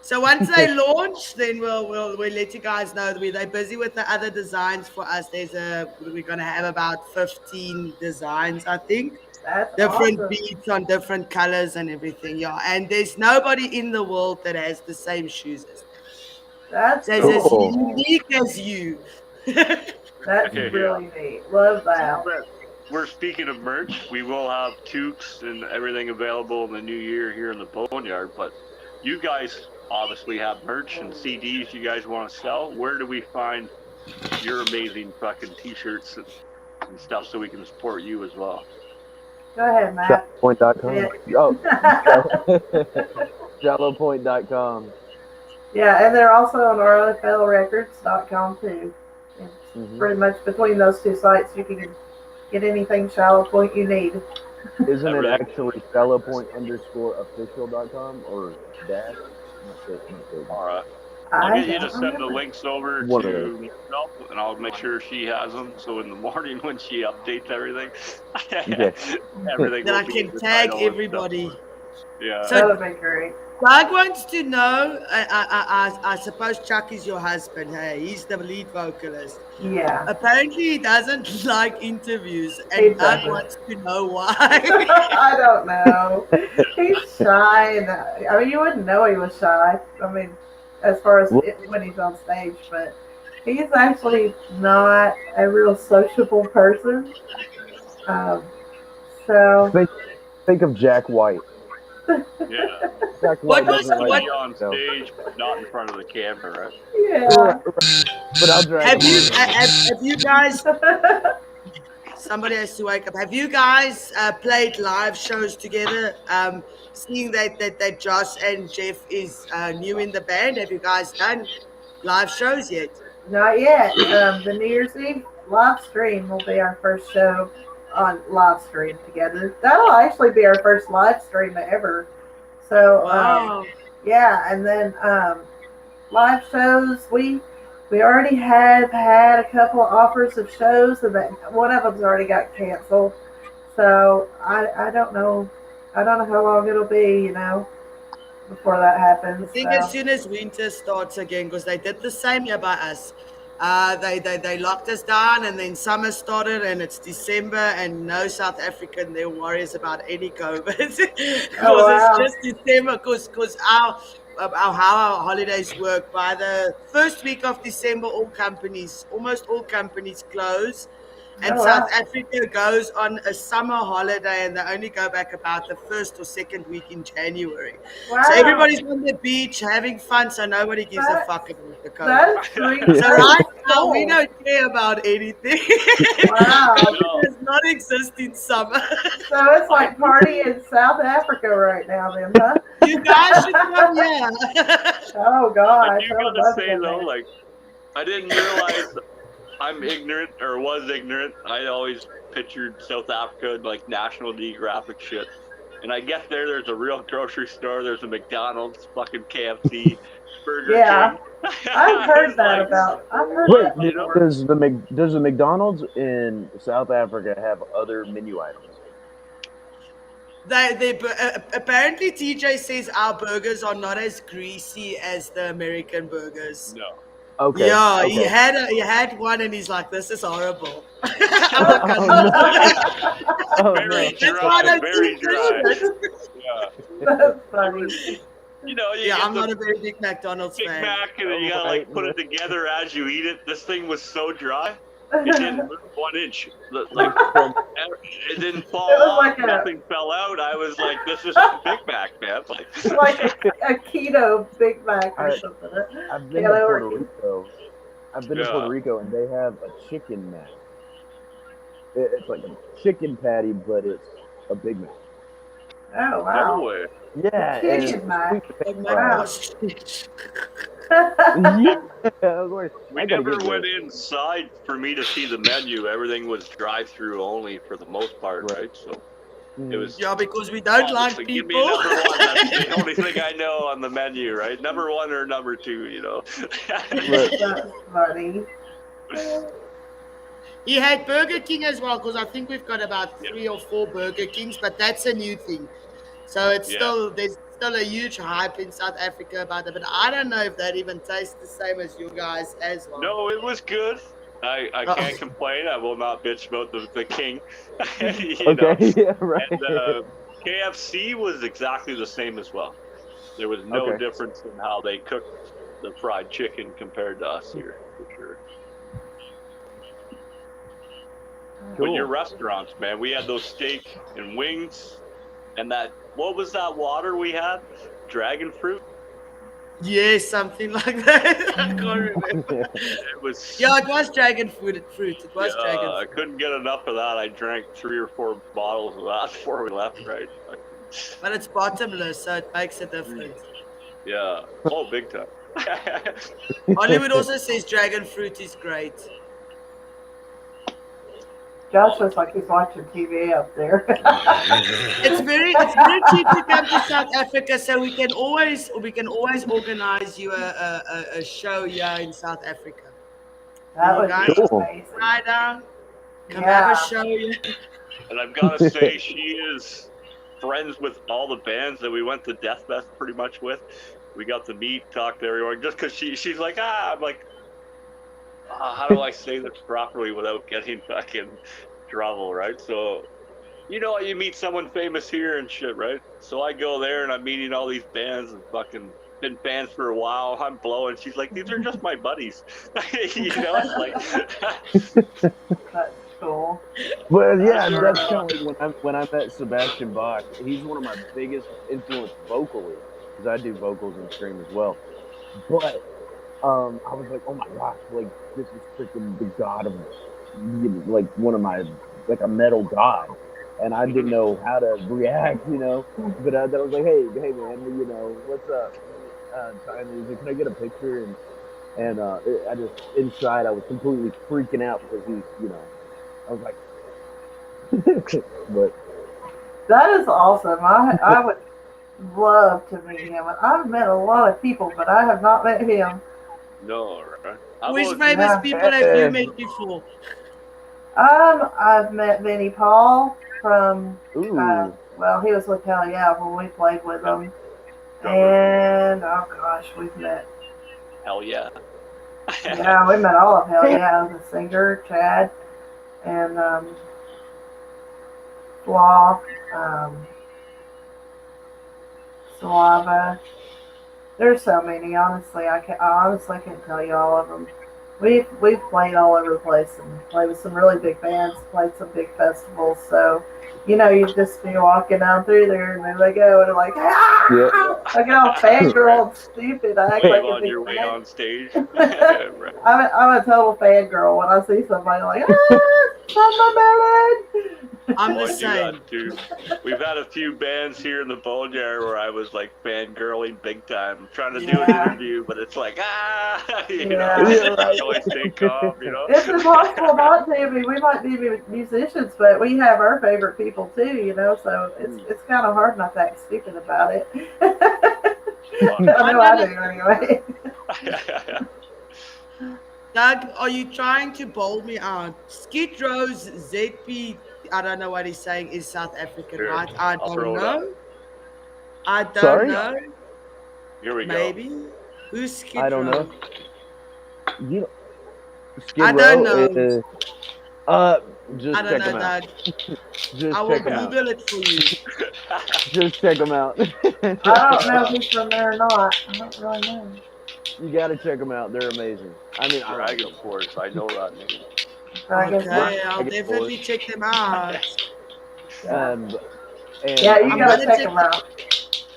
So once they launch, then we'll let you guys know that they're busy with the other designs for us. We're gonna have about 15 designs, I think. That's different awesome. beats on different colors and everything. Yeah, and there's nobody in the world that has the same shoes as them. That's as unique as you. That's really neat. Love that. We're speaking of merch. We will have toques and everything available in the new year here in the Boneyard. But you guys obviously have merch and CDs you guys want to sell. Where do we find your amazing fucking t-shirts and stuff so we can support you as well? Go ahead, Matt. Shallowpoint.com. Shallowpoint.com. Yeah, and they're also on RFLRecords.com too. Pretty much between those two sites, you can get anything Shallow Point you need. Isn't it actually shallowpoint_official.com or dash? All right. I'll get you to send the links over to myself, and I'll make sure she has them. So in the morning when she updates everything, everything. Then I can tag everybody. Yeah. So, that would be great. Doug wants to know, I suppose Chuck is your husband, hey? He's the lead vocalist. Yeah. Apparently he doesn't like interviews, and Doug wants to know why. I don't know. He's shy, and I mean, you wouldn't know he was shy. I mean, as far as when he's on stage, but he's actually not a real sociable person. So think of Jack White. Yeah. Jack White doesn't like be on stage, but not in front of the camera, right? Yeah. But I'll drag have you guys? Somebody has to wake up. Have you guys played live shows together? Seeing that Josh and Jeff is new in the band, have you guys done live shows yet? Not yet. The New Year's Eve live stream will be our first show on live stream together. That'll actually be our first live stream ever. So yeah, and then live shows we already have had a couple of offers of shows, and that one of them's already got canceled. So I don't know how long it'll be, before that happens. I think as soon as winter starts again, because they did the same here by us. They locked us down, and then summer started, and it's December, and no South African there worries about any COVID because it's just December. Because how our holidays work, by the first week of December, almost all companies close, And Oh, South wow. Africa goes on a summer holiday, and they only go back about the first or second week in January. So Wow. everybody's on the beach having fun, so nobody gives a That, fuck about the that COVID. is pretty So that right is now, we cool. don't care about anything. Wow. COVID does not exist in summer. So it's like party in South Africa right now, then, huh? You guys should come here. Oh I gosh, do I would gotta love to say go though, there. like I didn't realize I'm ignorant or was ignorant. I always pictured South Africa like National Geographic shit. And I get there, there's a real grocery store, there's a McDonald's, fucking KFC, Burger Yeah, King. I've I heard was that like, about. I've heard Wait, that you know, before. does the McDonald's in South Africa have other menu items? Apparently TJ says our burgers are not as greasy as the American burgers. no. Okay. Yeah, Okay. he had one and he's like, "This is horrible." I'm not gonna Oh, no. lie. Oh Very no. That's why I dry, don't very keep dry. doing it. Yeah. That's funny. You know, you Yeah, get I'm not the a very big McDonald's Big fan. Mac and then you gotta Right, like put it right. together as you eat it. This thing was so dry, it didn't move 1 inch. Like it didn't fall It was off, like a nothing fell out. I was like, this is a Big Mac, man. like a keto Big Mac or I- something. I've been Yeah, to they were Puerto Rico. I've been to Yeah. Puerto Rico, and they have a chicken Mac. It's like a chicken patty, but it's a Big Mac. Oh No wow. way. Yeah, Chicken and it's Mac. sweet Oh my Wow. gosh. Yeah, of course. We I gotta never get went this. inside for me to see the menu. Everything was drive-through only for the most part, Right. right? So it was. Yeah, because we don't like Obviously, give me people. number one. That's the only thing I know on the menu, right? Number one or number two, you know. Right. That's funny. He had Burger King as well, because I think we've got about 3 or 4 Burger Kings, but that's a new thing. So it's Yeah. there's still a huge hype in South Africa about it, but I don't know if that even tastes the same as you guys as well. No, it was good. I Uh-oh. can't complain. I will not bitch about the king. You Okay. know? Yeah. Right. And KFC was exactly the same as well. There was no Okay. difference in how they cooked the fried chicken compared to us here, for sure. But your Cool. restaurants, man, we had those steak and wings, and that, what was that water we had? Dragon fruit? Yeah, something like that. I can't remember. It was. Yeah, it was dragon fruit. It was Yeah, dragon I fruit. couldn't get enough of that. I drank 3 or 4 bottles of that before we left, right? But it's bottomless, so it makes a difference. Yeah. Oh, big time. Hollywood also says dragon fruit is great. Josh looks like he's watching TV up there. It's very cheap to come to South Africa, so we can always organize you a show here in South Africa. That would be Cool. amazing. Fly down, come Yeah. have a show here. And I've got to say, she is friends with all the bands that we went to Death Fest pretty much with. We got to meet, talk to everyone, just because she's like, I'm like, how do I say this properly without getting back in trouble, right? So, you know, you meet someone famous here and shit, right? So I go there and I'm meeting all these bands and fucking been fans for a while. I'm blowing. She's like, these are just my buddies. You know, it's like. That's cool. Well, yeah, Sure. that's kind of like when I met Sebastian Bach. He's one of my biggest influence vocally, because I do vocals and scream as well. But I was like, oh my gosh, like this is freaking the god of, like one of my, like a metal god, and I didn't know how to react, you know. But then I was like, hey man, you know, what's up? Simon, he's like, can I get a picture? And I just inside I was completely freaking out because he's, you know, I was like, but That is awesome. I would love to meet him. I've met a lot of people, but I have not met him. No, right? How Which about- famous Yeah. people have you met before? I've met Vinnie Paul from, ooh, well, he was with Hell Yeah when we played with him. And, oh gosh, we've met, Hell yeah. yeah, we met all of Hell Yeah, the singer, Chad, and, Flaw, Slava. There's so many, honestly. I honestly can't tell you all of them. We've played all over the place and played with some really big bands, played some big festivals. So, you just be walking down through there, and there they go, and they're like, Yeah. ah! I get all fangirl and stupid. I act Wave like a on big your way fan. on stage. Right. I'm a total fangirl when I see somebody like, from my melon. I'm Oh, the I do that same. too. We've had a few bands here in the Boneyard where I was like fangirling big time. I'm trying to do an Yeah. interview, but it's like, you know, Yeah. Yeah, right. I always stay calm, you know. It's impossible not to. I mean, we might be musicians, but we have our favorite people too, so it's kind of hard not to act stupid about it. I know I do anyway. Doug, are you trying to bowl me out? Skid Row's ZP, I don't know what he's saying, is South African, Here, right? I I'll don't throw it up. know. I don't Sorry? know. Here we go. Maybe. Who's Skid I don't Row? know. You Skid I Row don't know. is just I don't check know, them out. Doug. Just I will check them out. Google it for you. Just check them out. I don't know if he's from there or not. I don't really know. You gotta check them out. They're amazing. I mean, I Dragon Force, I know that name. Okay, I'll Dragon definitely Force. check them out. And Yeah, you I'm gotta gonna check check them out.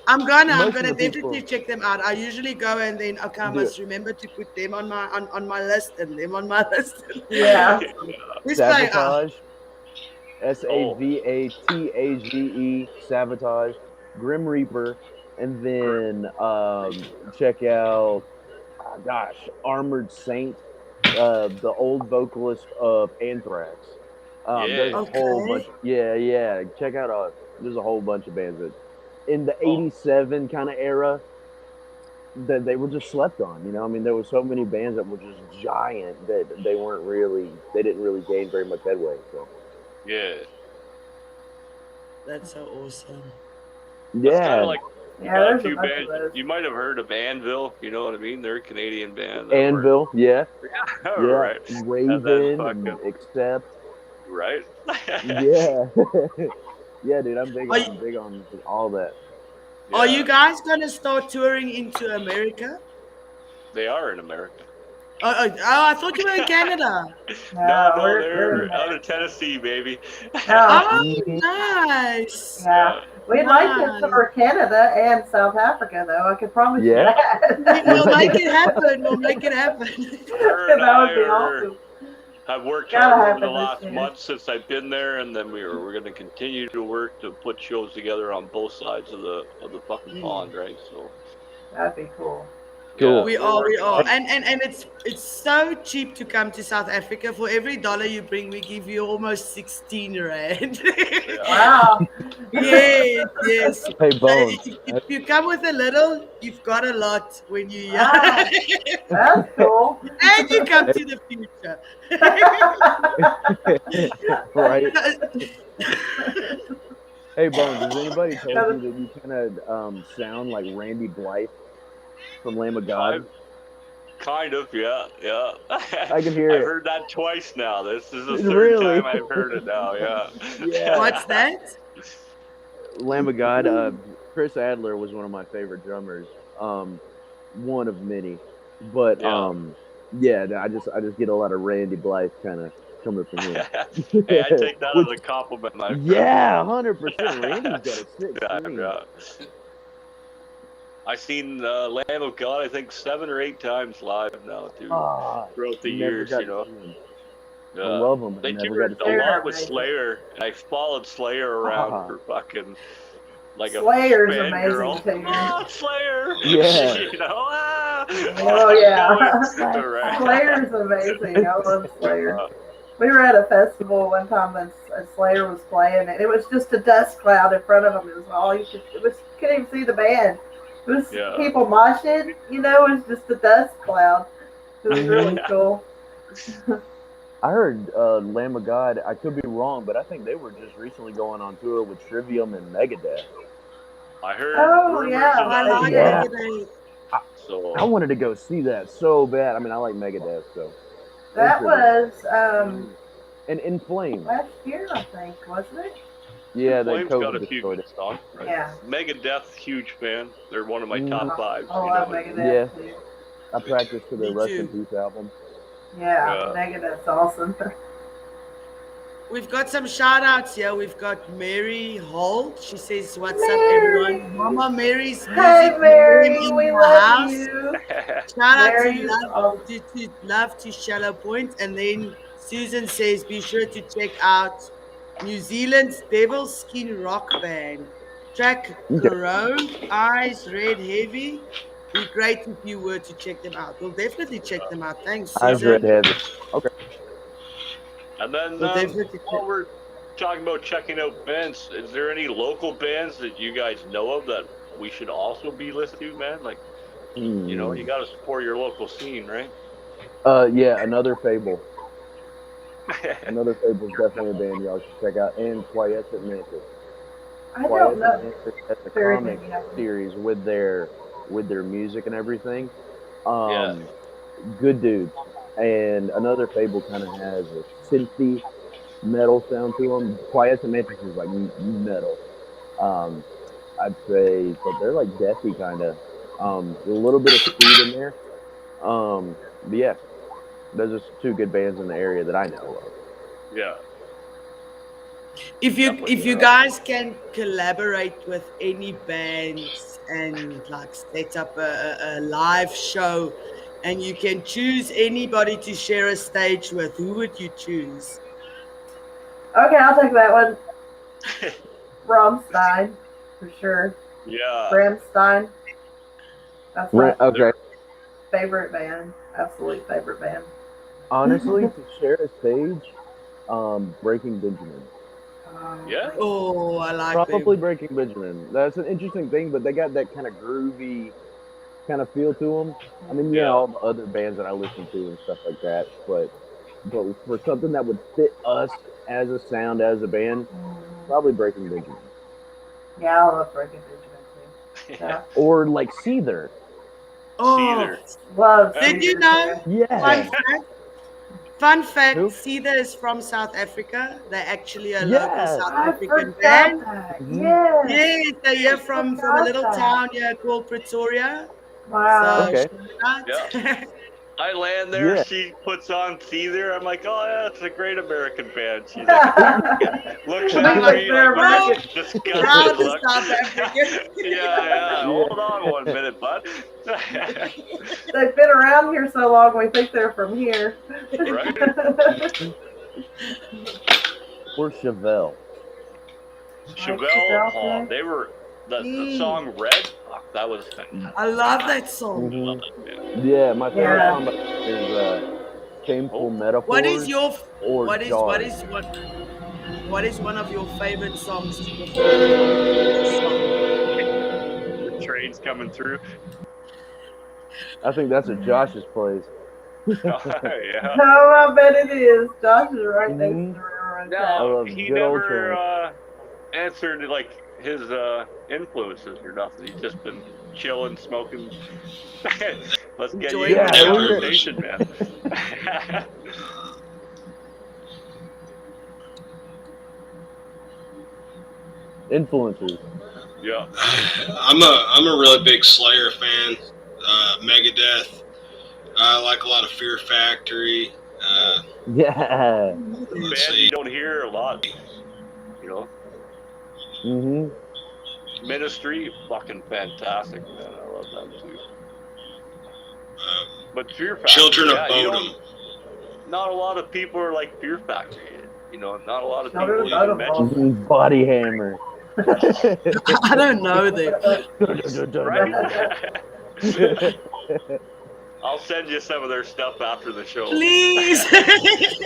I'm Most gonna of the definitely people- check them out. I usually go and then okay, I Do must remember to put them on my list and them on my list. Yeah. Who's playing? Sabotage. SAVATAGE. Sabotage. Grim Reaper. And then check out, Armored Saint, the old vocalist of Anthrax. There's a whole Okay. bunch. Yeah. Check out. There's a whole bunch of bands that, in the '87 kind of era, that they were just slept on. I mean, there were so many bands that were just giant that they didn't really gain very much headway. So Yeah. That's so awesome. It's kind yeah, of like Yeah, got a there's a few bunch bands. of those. You might have heard of Anvil, you know what I mean? They're a Canadian band. Anvil, yeah, Right. Raven, fucking- Accept, Right? yeah, yeah, dude, I'm Are you- big on all that. Are Yeah, you guys gonna start touring into America? They are in America. Oh, I thought you were in Canada. No, we're they're in out of Tennessee, baby. No. Oh, Mhm. nice. Yeah. We'd like to Nice. tour Canada and South Africa, though. I can promise you Yeah. that. We'll make it happen. We'll make it happen. Her and That would I be are- awesome. I've worked Gotta hard over happen the this last year. month since I've been there, and then we're going to continue to work to put shows together on both sides of the fucking pond, right? So That'd be cool. Cool. yeah, We we're are, working on it. and it's so cheap to come to South Africa. For every dollar you bring, we give you almost 16 rand. Wow. Yes. Hey, So Bones. if you come with a little, you've got a lot when you're young. Wow. That's cool. And you come to the future. Right. Hey, Bones, has anybody told you that you kind of sound like Randy Blythe from Lamb of God? Kind of, yeah. I can hear I've it. heard that twice now. This is the third Really? time I've heard it now, yeah. Yeah. What's that? Lamb of God. Chris Adler was one of my favorite drummers. One of many, but Yeah. I just get a lot of Randy Blythe kind of coming from him. Hey, I take that as a compliment, my friend. Yeah, 100%. Randy's got a sick Yeah, scream. yeah. I've seen Lamb of God, I think 7 or 8 times live now, too, Ah, throughout the never years, got you know. to see him. Yeah. I love him. But They I never toured got to a see him. lot with amazing. Slayer, and I followed Slayer around Ah. for fucking like a Slayer's fangirl. amazing, too. Oh, Slayer! Yeah. You know, Oh, yeah. Right. Slayer's amazing. I love Slayer. We were at a festival one time when Slayer was playing, and it was just a dust cloud in front of them. It was all you could. Couldn't even see the band. It was Yeah. people moshing. It was just a dust cloud. It was really cool. I heard Lamb of God. I could be wrong, but I think they were just recently going on tour with Trivium and Megadeth. I heard Oh, rumors yeah. of I that. like Yeah. it. So I wanted to go see that so bad. I mean, I like Megadeth, so. That was And In Flames. last year, I think, wasn't it? Yeah, they Flames got a COVID few destroyed good it. songs. Right? Yeah. Megadeth, huge fan. They're one of my top 5. Oh, you I know. Megadeth too. I practiced to the Me Rust in too. Peace album. Yeah, Megadeth's awesome. We've got some shout outs here. We've got Mary Holt. She says, "What's up, Mary. everyone? Mama Mary's Hey, music room Mary, in we the love house." you. Shout out to Mary is awesome. love to Shallow Point. And then Susan says, "Be sure to check out New Zealand's Devil Skin Rock Band. Track Okay. Corrode, Eyes Red Heavy. Be great if you were to check them out." We'll definitely check them out. Thanks, Eyes red Susan. heavy. Okay. And then We'll definitely while we're talking about checking out bands, is there any local bands that you guys know of that we should also be listening to, man? Like, you know, you got to support your local scene, right? Yeah, Another Fable. Another Fable is definitely a band y'all should check out. And Quiescent Mantis. I don't Quiescent know. Mantis has a very comic many of them. series with their music and everything. Yeah. Good dudes. And Another Fable kind of has a synthy metal sound to them. Quiescent Mantis is like metal. I'd say, but they're like deathy kind of. With a little bit of speed in there. But yeah, those are two good bands in the area that I know of. Yeah. If Definitely you are. guys can collaborate with any bands and like set up a live show, and you can choose anybody to share a stage with, who would you choose? Okay, I'll take that one. Rammstein, for sure. Yeah. Rammstein. That's my Okay. favorite band. Absolute favorite band. Honestly, to share a stage, Breaking Benjamin. Yeah. Oh, I like Probably them. Breaking Benjamin. That's an interesting thing, but they got that kind of groovy kind of feel to them. I mean, yeah, Yeah. all the other bands that I listen to and stuff like that, but for something that would fit us as a sound, as a band, probably Breaking Benjamin. Yeah, I love Breaking Benjamin too. Yeah. Or like Seether. Oh, Love did you Caesar know? too. Yeah. Fun fact, Who? Seether is from South Africa. They're actually a local Yes. South I African forgot band. that. Mhm. Yes. Yes, they're here I from a forgot little that. town here called Pretoria. Wow. So, Okay. shout out. I land there, Yeah. she puts on Caesar. I'm like, oh yeah, it's a great American band. She's like, looks I'm at like, me they're like with American. a Proud disgusted to look. South African. Yeah. Hold on one minute, bud. They've been around here so long, we think they're from here. Right? Or Chevelle. Chevelle, Chevelle, they were the song Red. Fuck, that was fantastic. I love that song. I love that band. Yeah, my favorite Yeah. song is Shameful Metaphors. What is your or what is Jars. what is one of your favorite songs to perform? The train's coming through. I think that's at Josh's place. Yeah. Oh, I bet it is. Josh is right next to Mhm. the railroad I track. No, love he good old never answered like his influences or nothing. He's just been chilling, smoking. Let's get you Enjoying into the Yeah, conversation, man. Influences. Yeah. I'm a really big Slayer fan. Megadeth. I like a lot of Fear Factory. Yeah. Band Let's you see. don't hear a lot. You know, Mhm. Ministry, fucking fantastic, man. I love them too. But Fear Factory, Children of yeah, you Bodom. don't. Not a lot of people are like Fear Factory. You know, not a lot of Children people of even Bodom. mention Mhm. Body Hammer. I don't know them. right. I'll send you some of their stuff after the show. Please.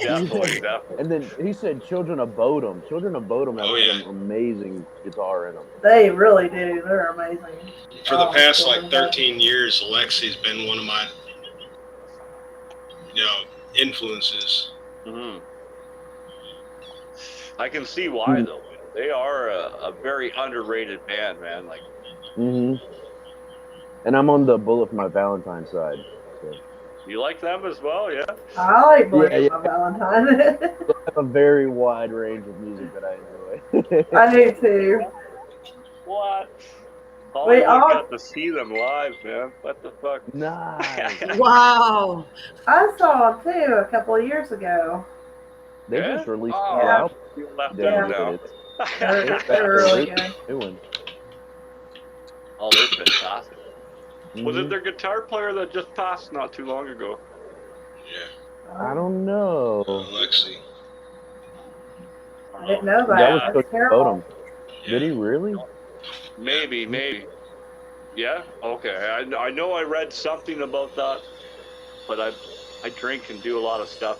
Definitely. And then he said Children of Bodom. Children of Bodom have Oh, yeah. some amazing guitar in them. They really do. They're amazing. For the past Children like of Bodom. 13 years, Alexi's been one of my, influences. Hmm. I can see why though. They are a very underrated band, man. Like, Mhm. And I'm on the Bullet for My Valentine side. So. you like them as well, yeah? I like Blake Yeah, my Valentine. I have a very wide range of music that I enjoy. I do too. What? Hollywood all- got to see them live, man. What the fuck? Nice. Wow. I saw them too a couple of years ago. They Yeah? just released Oh, new album. you left Yeah. out now. They're really good. New one. Oh, they're fantastic. Was it Mhm. their guitar player that just passed not too long ago? Yeah. I don't know. Lexi. I didn't know that. That was That's Coach terrible. Bodum. Yeah. Did he really? Maybe. Yeah. Okay. I know I read something about that, but I drink and do a lot of stuff.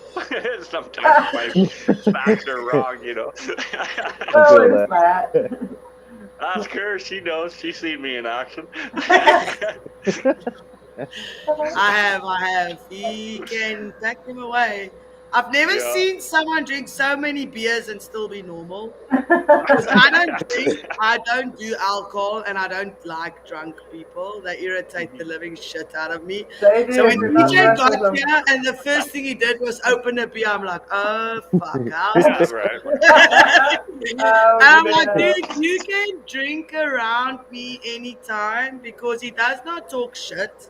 Sometimes my facts are wrong, you know. Oh, feel there's that. Ask her. She knows. She's seen me in action. I have. He can pack them away. I've never Yeah. seen someone drink so many beers and still be normal. Because I don't drink, I don't do alcohol, and I don't like drunk people. They irritate the living shit out of me. They do So when if you're not DJ messing got them. here and the first thing he did was open a beer, I'm like, oh fuck, how's Yeah, this? right. Oh, I'm you like, know. dude, you can drink around me anytime because he does not talk shit.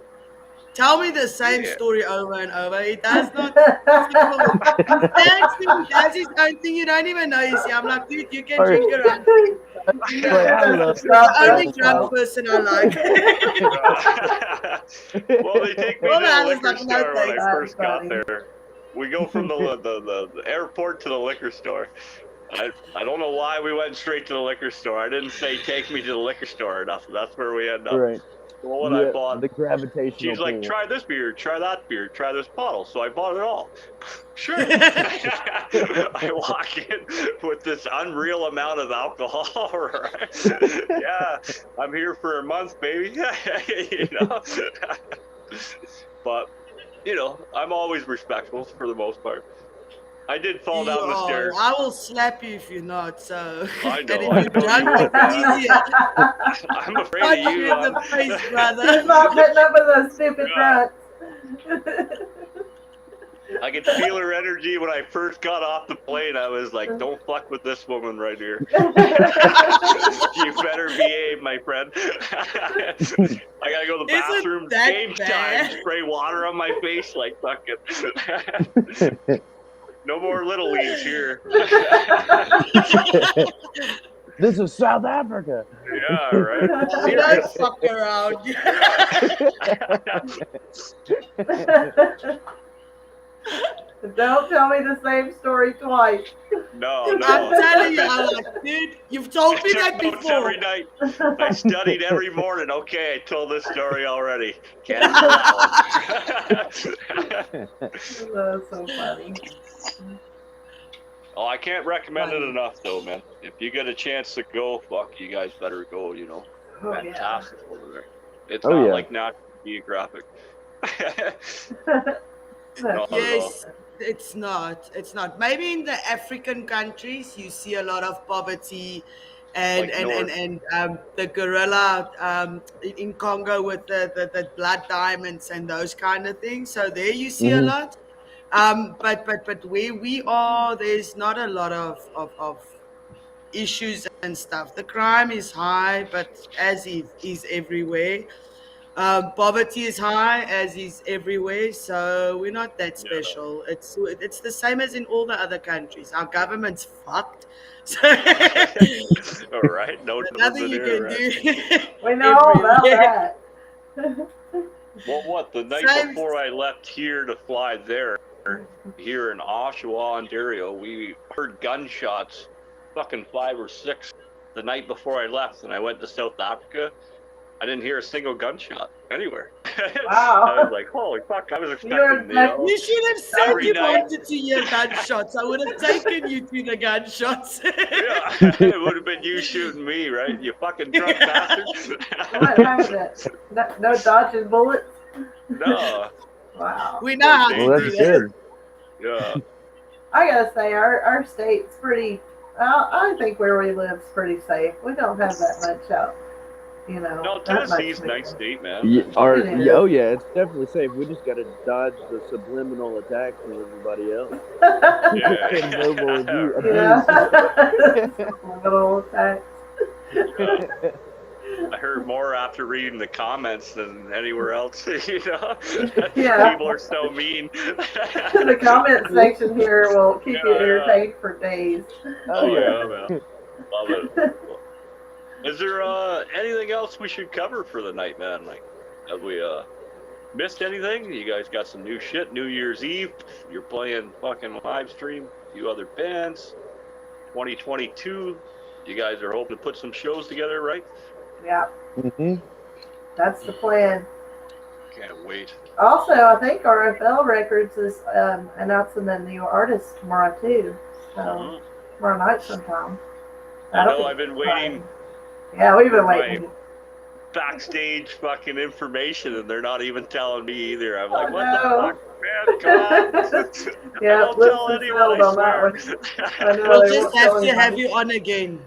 Tell me the same Yeah. story over and over. He does not. He stands there, he does his own thing. You don't even know he's here. I'm like, dude, you can drink around me. Like, I love He's the only drunk person I like. Well, they take me Well, to I the was liquor like, no store when I thanks. first got Funny. there. We go from the airport to the liquor store. I don't know why we went straight to the liquor store. I didn't say take me to the liquor store or nothing. That's where we end up. Right. Well, what I Yeah, bought, the gravitational she's like, pull. try this beer, try that beer, try this bottle. So I bought it all. Sure. I walk in with this unreal amount of alcohol. Right? Yeah, I'm here for a month, baby. You know. But you know, I'm always respectful for the most part. I did fall down the stairs. I will slap you if you're not. So, I know, and I if know you're drunk, you would, it's man. easier. I'm afraid Punch of you. you in the man. face, He's brother. not putting up with those stupid Yeah. drugs. I could feel her energy when I first got off the plane. I was like, don't fuck with this woman right here. You better behave, my friend. I gotta go to the Is it bathroom that same bad? time, spray water on my face like fucking. No more little leagues here. This is South Africa. Yeah, right. We don't fuck around. Don't tell me the same story twice. No, I'm no. telling you, I'm like, dude, you've told me that Notes before. every night. I studied every morning. Okay, I told this story already. Can't do that one. That's so funny. Oh, I can't recommend it enough, though, man. If you get a chance to go, fuck, you guys better go. You know, Oh, yeah. fantastic over there. It's Oh, not yeah. like National Geographic. No, Yes, it's not. It's not. Maybe in the African countries you see a lot of poverty, and Like North. the gorilla in Congo with the blood diamonds and those kind of things. So there you see a Mhm. lot. But where we are, there's not a lot of issues and stuff. The crime is high, but as is everywhere. Poverty is high, as is everywhere, so we're not that special. It's the same as in all the other countries. Our government's fucked, so All right, no nothing you can right? do. We know all about everywhere. that. Well, what, the night Same- before I left here to fly there, here in Oshawa, Ontario, we heard gunshots, fucking 5 or 6, the night before I left, and I went to South Africa. I didn't hear a single gunshot anywhere. Wow. I was like, holy fuck, I was expecting, You're you know, You should have said Every you night. wanted to hear gunshots. I would have taken you to the gunshots. yeah, it would have been you shooting me, right? You fucking drunk bastard. What happened? No dodging bullets? No, Wow. We know how Well, to that's do that. good. yeah. I gotta say, our state's pretty. I think where we live's pretty safe. We don't have that much out. You know. No, that much Tennessee's a nice movement. state, man. Yeah, It is. oh yeah, it's definitely safe. We just got to dodge the subliminal attacks from everybody else. Yeah. And verbal abuse. Yeah. Little attacks. I heard more after reading the comments than anywhere else. Yeah. People are so mean. The comment section here will keep you Yeah. entertained for days. Oh yeah, man. Love it. Is there anything else we should cover for the night, man? Like, have we missed anything? You guys got some new shit. New Year's Eve, you're playing fucking live stream. A few other bands. 2022, you guys are hoping to put some shows together, right? Yeah, Mm-hmm. that's the plan. Can't wait. Also, I think RFL Records is announcing a new artist tomorrow too. So tomorrow night sometime. I know. I've been waiting. Yeah, we've been waiting. Backstage fucking information, and they're not even telling me either. I'm like, what no. the fuck, man? Come on. Yeah, don't tell anyone, on that one. I know, We'll just have to have you on again.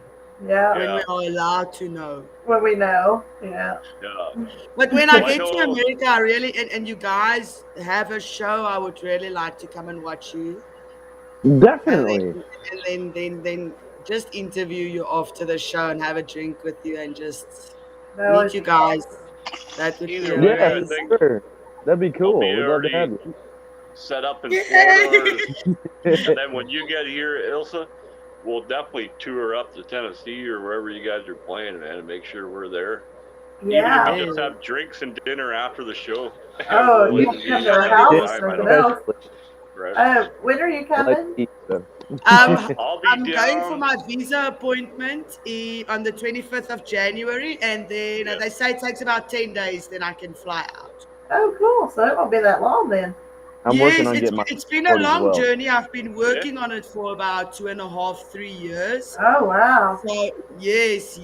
Yeah. When we are allowed to know. When we know, yeah. But when I get to America, I really, and you guys have a show, I would really like to come and watch you. Definitely. And then just interview you after the show and have a drink with you and just meet you guys. That would be amazing. Sure. That'd be cool. We'd love to have you. Set up in Florida. And then when you get here, Ilsa, we'll definitely tour up to Tennessee or wherever you guys are playing, man, and make sure we're there. Yeah. Even if we just have drinks and dinner after the show. Oh, you can come to our house or something else. Right. When are you coming? I'm going for my visa appointment on the 25th of January, and then they say it takes about 10 days, then I can fly out. Oh, cool. So it won't be that long then. I'm working on getting my it's been a long journey. I've been working on it for about 2.5, 3 years. Oh, wow. So, yes.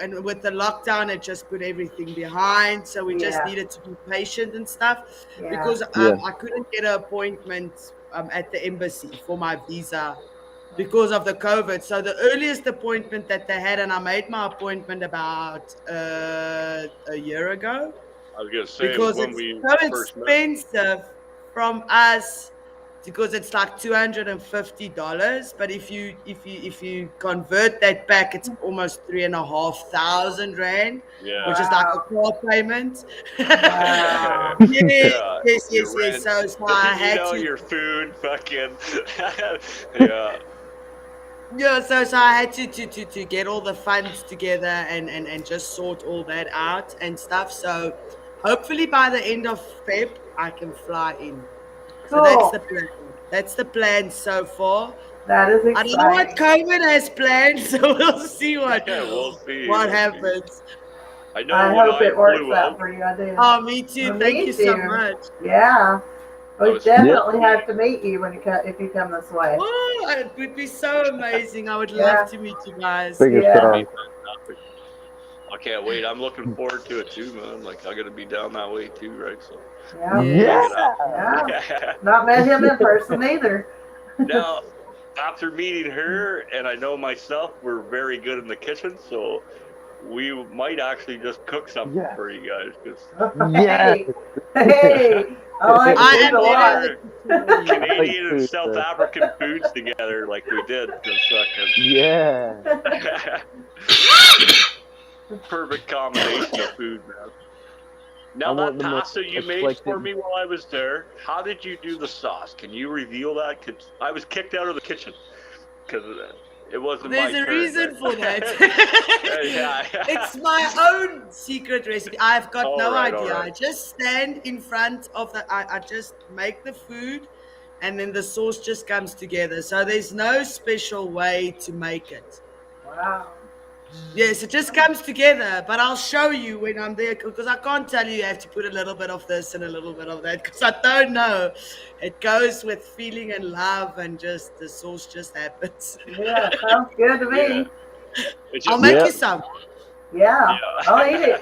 And with the lockdown, it just put everything behind. So we just needed to be patient and stuff because I couldn't get an appointment at the embassy for my visa because of the COVID. So the earliest appointment that they had, and I made my appointment about a year ago. I was going to say, because it's so expensive from us, because it's like $250, but if you convert that back, it's almost 3,500 rand, which is like a car payment. Wow. yes. So I had to. Your food, fucking. Yeah, so I had to get all the funds together and just sort all that out and stuff. So hopefully by the end of Feb, I can fly in. Cool. So that's the plan. That's the plan so far. That is exciting. I don't know what COVID has planned, so we'll see what happens. I hope it works out for you. I do. Oh, me too. Thank you so much. Yeah. We definitely have to meet you if you come this way. Oh, it would be so amazing. I would love to meet you guys. I can't wait. I'm looking forward to it too, man. Like, I got to be down that way too, right? So. Yeah. Not met him in person either. Now, after meeting her, and I know myself, we're very good in the kitchen, so we might actually just cook something for you guys. Hey, I like Canadian and South African foods together, like we did for a second. Perfect combination of food, man. Now that pasta you made for me while I was there, how did you do the sauce? Can you reveal that? Cause I was kicked out of the kitchen because it wasn't There's my a turn, reason for that. Yeah. It's my own secret recipe. I've got no idea. I just stand in front of I just make the food, and then the sauce just comes together. So there's no special way to make it. Wow. Yes, it just comes together, but I'll show you when I'm there, because I can't tell you have to put a little bit of this and a little bit of that, because I don't know. It goes with feeling and love, and just the sauce just happens. Yeah, sounds good to me. I'll make you some. Yeah, I'll eat it.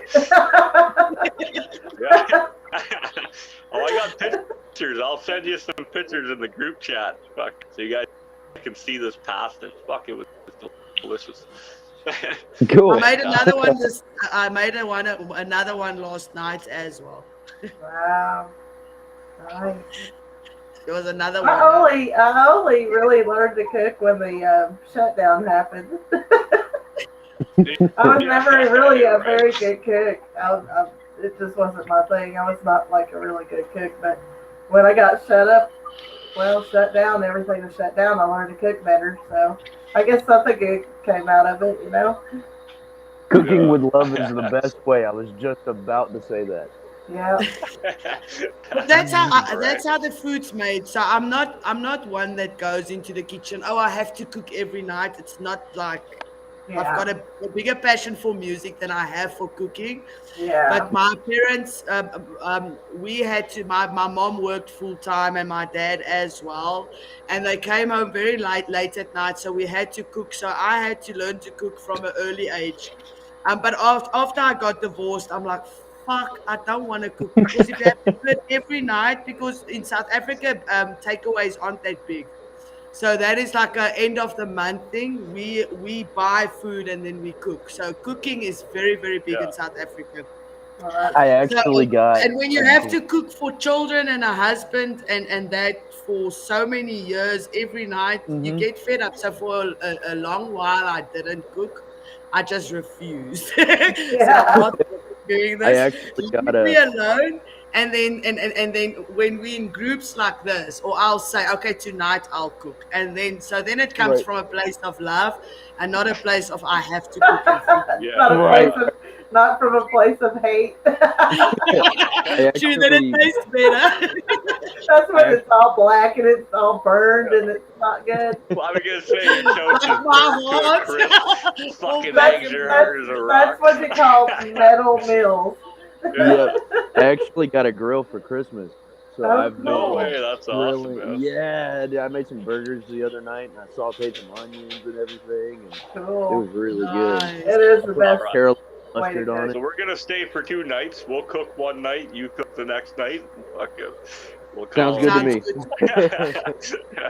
Oh, I got pictures. I'll send you some pictures in the group chat. Fuck, so you guys can see this pasta. Fuck, it was delicious. Cool. I made another one. I made another one last night as well. Wow. Nice. There was another one. I only really learned to cook when the shutdown happened. I was Yeah, never really a right. very good cook. It just wasn't my thing. I was not like a really good cook. But when I got shut down, everything was shut down. I learned to cook better. So I guess something good came out of it, you know? Cooking Yeah. with love is the best way. I was just about to say that. Yeah. But Right. that's how the food's made. So I'm not one that goes into the kitchen. Oh, I have to cook every night. It's not like I've got Yeah. a bigger passion for music than I have for cooking. Yeah. But my parents, we had to. My mom worked full time and my dad as well, and they came home very late at night. So we had to cook. So I had to learn to cook from an early age. But after I got divorced, I'm like, fuck, I don't want to cook because if you have to do it every night, because in South Africa, takeaways aren't that big. So that is like a end of the month thing. We buy food and then we cook. So cooking is very big in Yeah. South Africa. Well, that's, I So, actually got and when you a have to cook for children and a husband and that for so many years every night, you Mhm. get fed up. So for a long while, I didn't cook. I just refused. Said I'm yeah. not doing I this. actually got Leave me a alone. And then when we in groups like this, or I'll say, okay, tonight I'll cook. And then so then it comes right, from a place of love and not a place of I have to cook and feed you. Yeah. Not a right. place of, not from a place of hate. I True, then it actually, tastes better. That's I when it's all black and it's all burned and it's not good. Well, I was gonna say your toast is Like my burnt to a crisp. heart. All Fucking black eggs That's and are burnt. that's hard as a that's rock. what you call metal meals. Yeah. yep. I actually got a grill for Christmas, so Oh, I've No been cool. way. That's awesome, grilling. man. Yeah, dude, I made some burgers the other night, and I sautéed some onions and everything, and it Cool. was really good. Nice. It is I the put All best right. Carolina way to mustard on cook. it. So we're gonna stay for 2 nights. We'll cook one night. You cook the next night. Fuck it. We'll Sounds call good to Sounds me. good.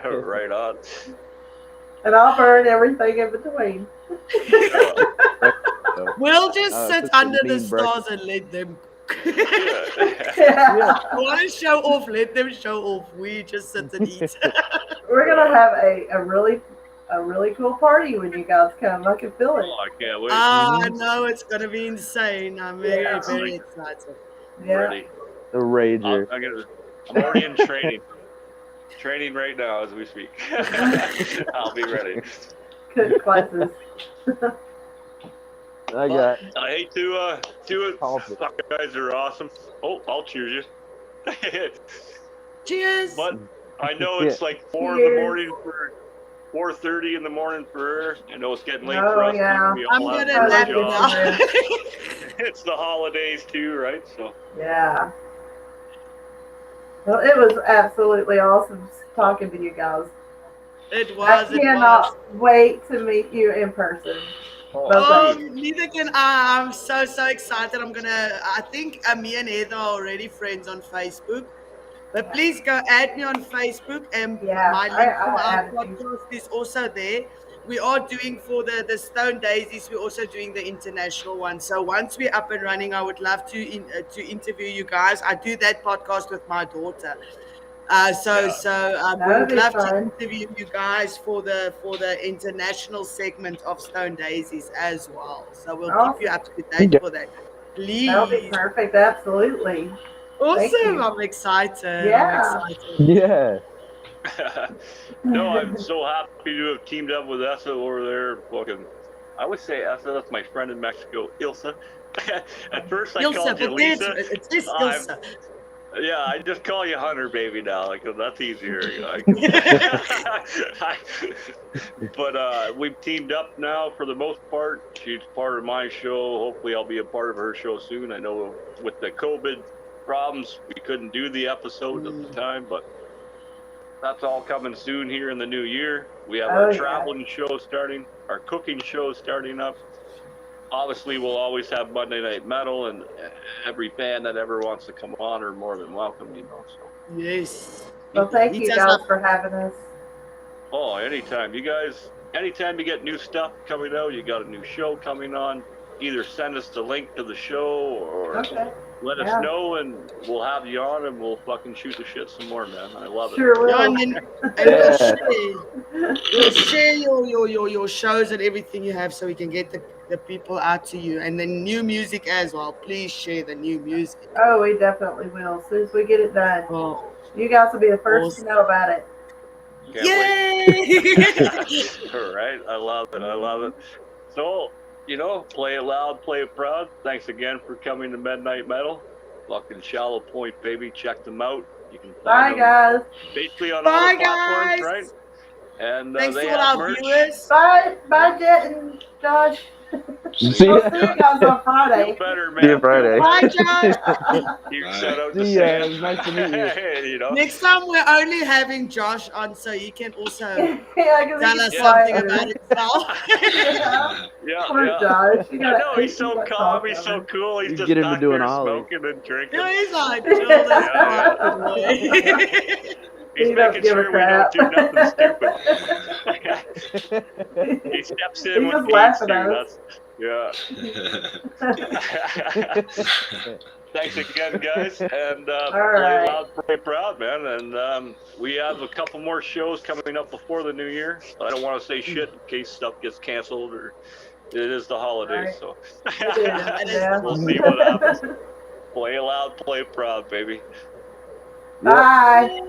it. Right on. And I'll burn everything in between. Yeah. So, We'll just sit cook a under the mean breakfast. stars and let them cook. Yeah. Yeah. You want to show off, let them show off. We just sit and eat. We're gonna have a really cool party when you guys come. I can feel it. Oh, I can't wait. I know it's going to be insane. I'm very, Yeah. very excited. I'm Yeah. ready. The rager. I'm already in training. Training right now as we speak. I'll be ready. Cook classes. I got I hate to do it. coffee. Fuck, you guys are awesome. Oh, I'll cheers you. Cheers. But I know it's like 4 in the Cheers. morning for 4:30 in the morning for her. I know it's getting late Oh, for us. too. yeah. We I'm all going have to our nap jobs. now. It's the holidays too, right? So Yeah. Well, it was absolutely awesome talking to you guys. It I was. It was. cannot wait to meet you in person. oh, Both of Oh, you. neither can I. I'm so excited. I think me and Heather are already friends on Facebook. But please go add me on Facebook, and Yeah, my link to I our added you. podcast is also there. We are doing for the Stone Daisies. We're also doing the international one. So once we're up and running, I would love to interview you guys. I do that podcast with my daughter. We That'd would be love to fun. interview you guys for the international segment of Stone Daisies as well. So we'll keep you up to date Okay. for that. That'll be Please. perfect. Absolutely. Thank Awesome. you. I'm excited. Yeah. I'm excited. Yeah. no, I'm so happy to have teamed up with Essa over there. Fucking, I would say Essa. That's my friend in Mexico, Ilsa. At first, I Ilse, called you but Lisa. it's just I'm- Ilse. Yeah, I just call you Hunter, baby, now. Like that's easier. But we've teamed up now for the most part. She's part of my show. Hopefully, I'll be a part of her show soon. I know with the COVID problems, we couldn't do the episodes at the time, but that's all coming soon here in the new year. We have Oh, our yeah. traveling show starting, our cooking show starting up. Obviously, we'll always have Monday Night Metal, and every band that ever wants to come on are more than welcome, So, Yes. Well, thank Hit you us guys up. for having us. oh, anytime you guys, anytime you get new stuff coming out, you got a new show coming on. Either send us the link to the show or Okay. Let us Yeah. know, and we'll have you on, and we'll fucking shoot the shit some more, man. I love it. Sure will. Yeah, and then we'll share your shows and everything you have so we can get the people out to you. And then new music as well. Please share the new music. Oh, we definitely will. As soon as we get it done. Oh, You guys will be the first awesome. to know about it. Can't Yay! wait. All right, I love it. I love it. So, play it loud, play it proud. Thanks again for coming to Midnight Metal. Fucking Shallow Point, baby. Check them out. You can Bye, find them guys. basically on all Bye, the platforms, guys. right? And Thanks they to all have our merch. viewers. Bye, Jet and Josh. See I'll ya. see you guys on Friday. Feel better, man. See you Friday. Bye, Josh. Huge Bye. shout out to See ya. Sam. It was nice to meet you. Hey, Next time we're only having Josh on, so he can also Yeah, 'cause tell he's us Yeah. something quiet. about himself. Yeah. yeah, Poor yeah. Josh. You I gotta- know he's so gotta calm, talk he's to so him. cool. He's You just get him to back do an there ollie. smoking and drinking. Yeah, he's like, chill this Yeah. fucking way. He's He don't making give a sure we don't do crap. nothing stupid. He steps in He's when just he needs laughing to. at us. Yeah. Thanks again, guys, and play right. loud, play proud, man. And we have a couple more shows coming up before the new year. I don't want to say shit in case stuff gets canceled, or it is the holidays, Right. so It is, yeah. we'll see what happens. Play loud, play proud, baby. Bye.